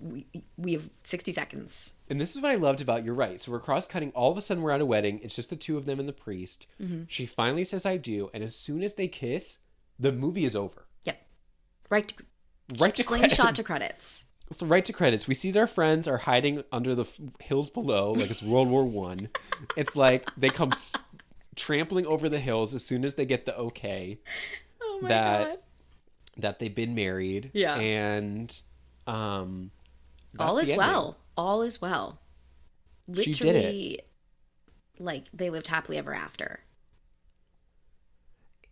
Speaker 1: We have 60 seconds.
Speaker 2: And this is what I loved about, you're right. So we're cross-cutting. All of a sudden we're at a wedding. It's just the two of them and the priest. Mm-hmm. She finally says, I do. And as soon as they kiss, the movie is over.
Speaker 1: Yep. Right to slingshot to credits.
Speaker 2: So right to credits. We see their friends are hiding under the hills below, like it's World War I. It's like they come trampling over the hills as soon as they get the okay
Speaker 1: God.
Speaker 2: that they've been married.
Speaker 1: Yeah.
Speaker 2: And
Speaker 1: all is well. All is well. Literally,
Speaker 2: she did it.
Speaker 1: Like they lived happily ever after.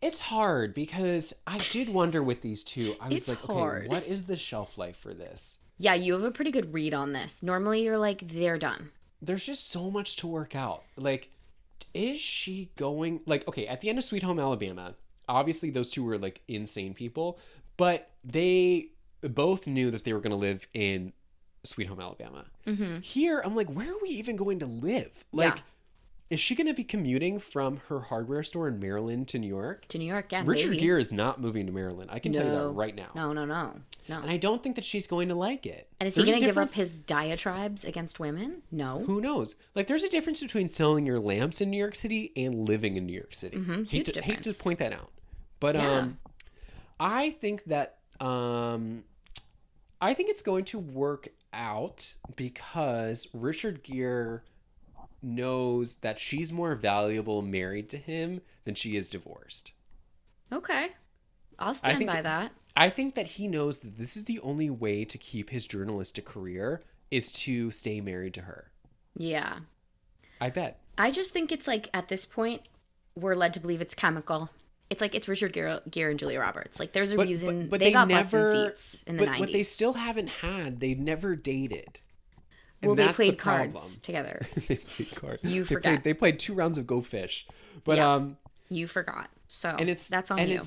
Speaker 2: It's hard because I did wonder with these two. I was like,
Speaker 1: hard.
Speaker 2: Okay, what is the shelf life for this?
Speaker 1: Yeah, you have a pretty good read on this. Normally you're like, they're done.
Speaker 2: There's just so much to work out. Like, is she going, like, okay, at the end of Sweet Home Alabama, obviously those two were like insane people, but they both knew that they were going to live in Sweet Home Alabama. Mm-hmm. Here, I'm like, where are we even going to live? Like, is she going to be commuting from her hardware store in Maryland to New York?
Speaker 1: To New York, yeah,
Speaker 2: Richard Gere is not moving to Maryland. I can tell you that right now.
Speaker 1: No.
Speaker 2: And I don't think that she's going to like it.
Speaker 1: And is he going to give up his diatribes against women? No.
Speaker 2: Who knows? Like, there's a difference between selling your lamps in New York City and living in New York City.
Speaker 1: Mm-hmm. Huge difference.
Speaker 2: Hate to point that out. But I think that I think it's going to work out because Richard Gere knows that she's more valuable married to him than she is divorced.
Speaker 1: Okay. I'll stand by that.
Speaker 2: I think that he knows that this is the only way to keep his journalistic career is to stay married to her.
Speaker 1: Yeah.
Speaker 2: I bet.
Speaker 1: I just think it's like at this point we're led to believe it's chemical. It's like it's Richard Gere and Julia Roberts. Like there's a reason they got butts and seats in the 90s.
Speaker 2: But they still haven't had. They've never dated.
Speaker 1: Well, they played cards together.
Speaker 2: They played cards.
Speaker 1: You forgot.
Speaker 2: They played 2 rounds of Go Fish. But
Speaker 1: you forgot. So that's on you.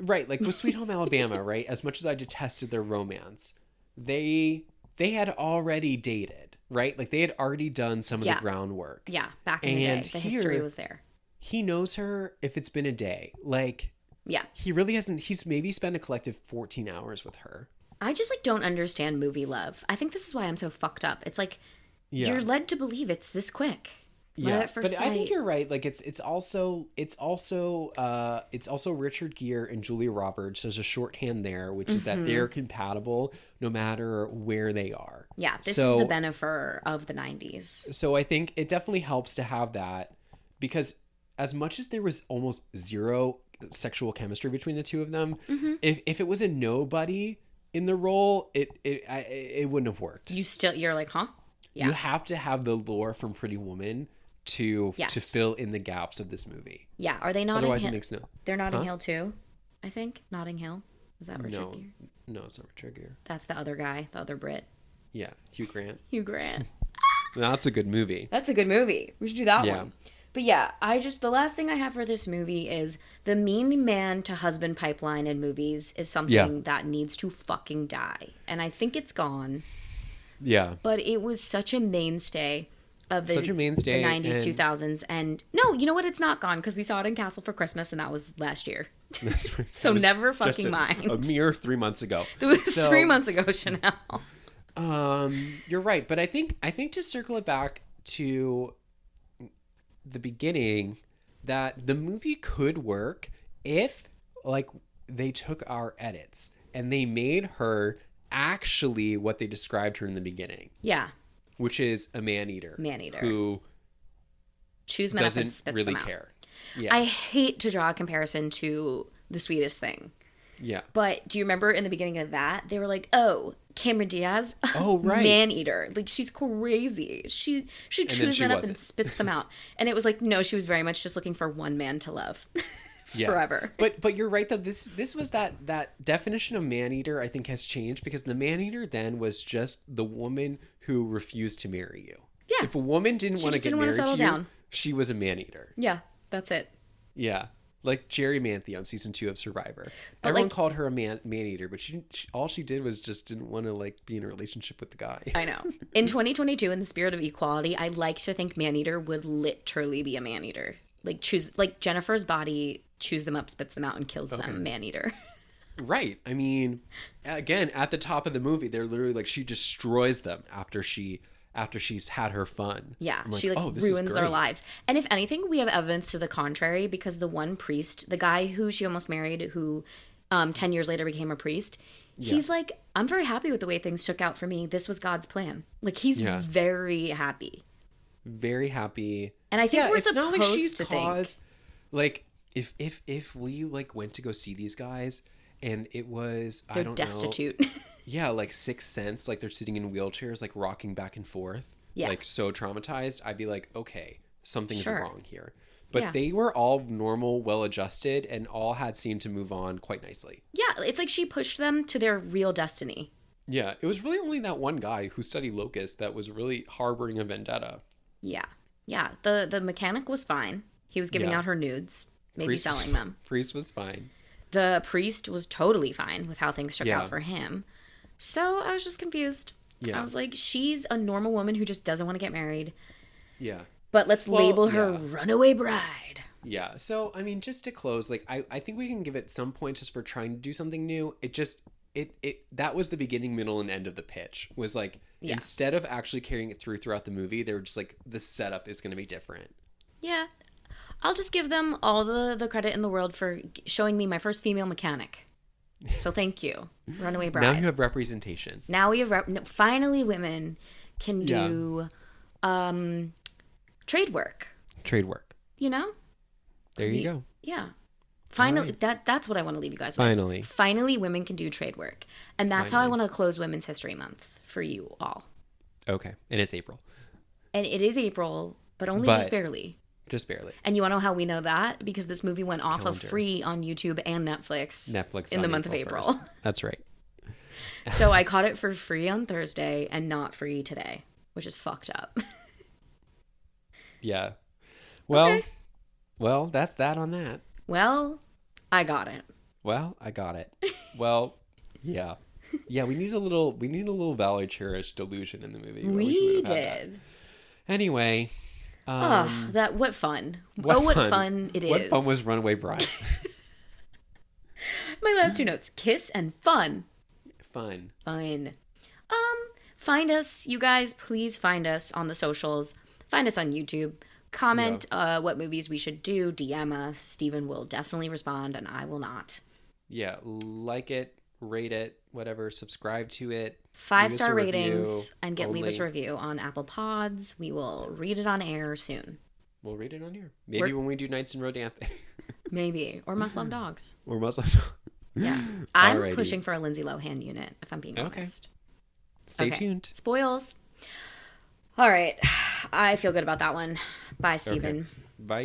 Speaker 2: Right, like with Sweet Home Alabama, right? As much as I detested their romance, they had already dated, right? Like they had already done some of the groundwork.
Speaker 1: Yeah, back in the day. The history was there.
Speaker 2: He knows her if it's been a day. Like,
Speaker 1: yeah.
Speaker 2: He really hasn't. He's maybe spent a collective 14 hours with her.
Speaker 1: I just like don't understand movie love. I think this is why I'm so fucked up. It's like you're led to believe it's this quick.
Speaker 2: Yeah, but I think you're right. Like it's also Richard Gere and Julia Roberts. There's a shorthand there, which is that they're compatible no matter where they are.
Speaker 1: Yeah, this is the benefit of the 90s.
Speaker 2: So I think it definitely helps to have that because as much as there was almost zero sexual chemistry between the two of them, if it was a nobody in the role, it wouldn't have worked.
Speaker 1: You're like, huh? Yeah.
Speaker 2: You have to have the lore from Pretty Woman to fill in the gaps of this movie.
Speaker 1: Yeah. Are they Notting Hill?
Speaker 2: Otherwise, it makes no.
Speaker 1: They're Notting Hill too, I think. Notting Hill. Is that Richard Gere?
Speaker 2: No, it's not Richard Gere.
Speaker 1: That's the other guy, the other Brit.
Speaker 2: Yeah, Hugh Grant.
Speaker 1: Hugh Grant.
Speaker 2: That's a good movie.
Speaker 1: That's a good movie. We should do that one. But yeah, the last thing I have for this movie is the mean man to husband pipeline in movies is something that needs to fucking die. And I think it's gone.
Speaker 2: Yeah.
Speaker 1: But it was such a mainstay of the,
Speaker 2: such a mainstay,
Speaker 1: the 90s, 2000s. And no, you know what? It's not gone because we saw it in Castle for Christmas and that was last year.
Speaker 2: That's right.
Speaker 1: So never fucking mind.
Speaker 2: A mere 3 months ago.
Speaker 1: It was 3 months ago, Chanel.
Speaker 2: You're right. But I think to circle it back to the beginning, that the movie could work if like they took our edits and they made her actually what they described her in the beginning.
Speaker 1: Yeah.
Speaker 2: Which is a man-eater.
Speaker 1: Man-eater.
Speaker 2: Who
Speaker 1: chews men up and spits
Speaker 2: really
Speaker 1: them out.
Speaker 2: Care. Yeah.
Speaker 1: I hate to draw a comparison to The Sweetest Thing.
Speaker 2: Yeah.
Speaker 1: But do you remember in the beginning of that, they were like, oh, Cameron Diaz?
Speaker 2: Oh, right.
Speaker 1: Man-eater. Like, she's crazy. She chews men up and spits them out. And it was like, no, she was very much just looking for one man to love. Forever.
Speaker 2: But you're right though. This was that definition of man-eater I think has changed, because the man-eater then was just the woman who refused to marry you. Yeah. If a woman didn't want to get married to you, she was a man-eater.
Speaker 1: Yeah, that's it.
Speaker 2: Yeah. Like Jerry Manthe on season 2 of Survivor. But everyone called her a man-eater, but she all she did was just didn't want to like be in a relationship with the guy.
Speaker 1: I know. In 2022, in the spirit of equality, I like to think man-eater would literally be a man-eater. Like Jennifer's body chews them up, spits them out, and kills them. Man-eater.
Speaker 2: Right. I mean, again, at the top of the movie, they're literally like, she destroys them after she's had her fun.
Speaker 1: Yeah, like, she ruins their lives. And if anything, we have evidence to the contrary, because the one priest, the guy who she almost married, who 10 years later became a priest, he's like, I'm very happy with the way things shook out for me. This was God's plan. Like, he's very happy.
Speaker 2: Very happy.
Speaker 1: And I think we're supposed to think,
Speaker 2: like, if we like went to go see these guys and it was,
Speaker 1: they're destitute.
Speaker 2: Yeah, like Sixth Sense, like they're sitting in wheelchairs, like rocking back and forth, like so traumatized, I'd be like, okay, something's wrong here. But they were all normal, well-adjusted, and all had seemed to move on quite nicely. Yeah,
Speaker 1: it's like she pushed them to their real destiny.
Speaker 2: Yeah, it was really only that one guy who studied Locust that was really harboring a vendetta.
Speaker 1: Yeah. Yeah, the mechanic was fine. He was giving out her nudes, maybe selling them.
Speaker 2: Priest was fine.
Speaker 1: The priest was totally fine with how things shook out for him. So I was just confused. Yeah. I was like, she's a normal woman who just doesn't want to get married. Yeah. But let's label her Runaway Bride.
Speaker 2: Yeah. So, I mean, just to close, like, I think we can give it some points just for trying to do something new. It just, that was the beginning, middle, and end of the pitch. Was like, instead of actually carrying it throughout the movie, they were just like, the setup is going to be different. Yeah.
Speaker 1: I'll just give them all the credit in the world for showing me my first female mechanic. So thank you, Runaway Bride.
Speaker 2: Now you have representation.
Speaker 1: Now we have finally women can do trade work.
Speaker 2: Trade work.
Speaker 1: You know?
Speaker 2: There you go.
Speaker 1: Yeah. Finally, that's what I want to leave you guys with. Finally, women can do trade work. And that's how I want to close Women's History Month for you all.
Speaker 2: Okay. And it's April.
Speaker 1: And it is April, but only just barely.
Speaker 2: Just barely.
Speaker 1: And you want to know how we know that? Because this movie went off of free on YouTube and Netflix in the month of April.
Speaker 2: 1st. That's right.
Speaker 1: So I caught it for free on Thursday and not free today, which is fucked up.
Speaker 2: Yeah. Well, that's that on that.
Speaker 1: Well, I got it.
Speaker 2: Well, yeah. Yeah, we need a little Valerie Cherish delusion in the movie.
Speaker 1: We did.
Speaker 2: Anyway,
Speaker 1: what fun. What fun it is.
Speaker 2: What fun was Runaway Bride?
Speaker 1: My last two notes, kiss and fun.
Speaker 2: Fun.
Speaker 1: Find us, you guys, please find us on the socials. Find us on YouTube. Comment what movies we should do. DM us. Steven will definitely respond and I will not.
Speaker 2: Yeah, like it, rate it, whatever, subscribe to it.
Speaker 1: 5-star ratings and leave us a review on Apple Pods. We will read it on air soon.
Speaker 2: We'll read it on here. Maybe when we do Nights in Rodanthe.
Speaker 1: Maybe. Or Must Love Dogs.
Speaker 2: Yeah.
Speaker 1: I'm pushing for a Lindsay Lohan unit, if I'm being honest.
Speaker 2: Stay tuned.
Speaker 1: Spoils. All right. I feel good about that one. Bye, Steven.
Speaker 2: Okay. Bye.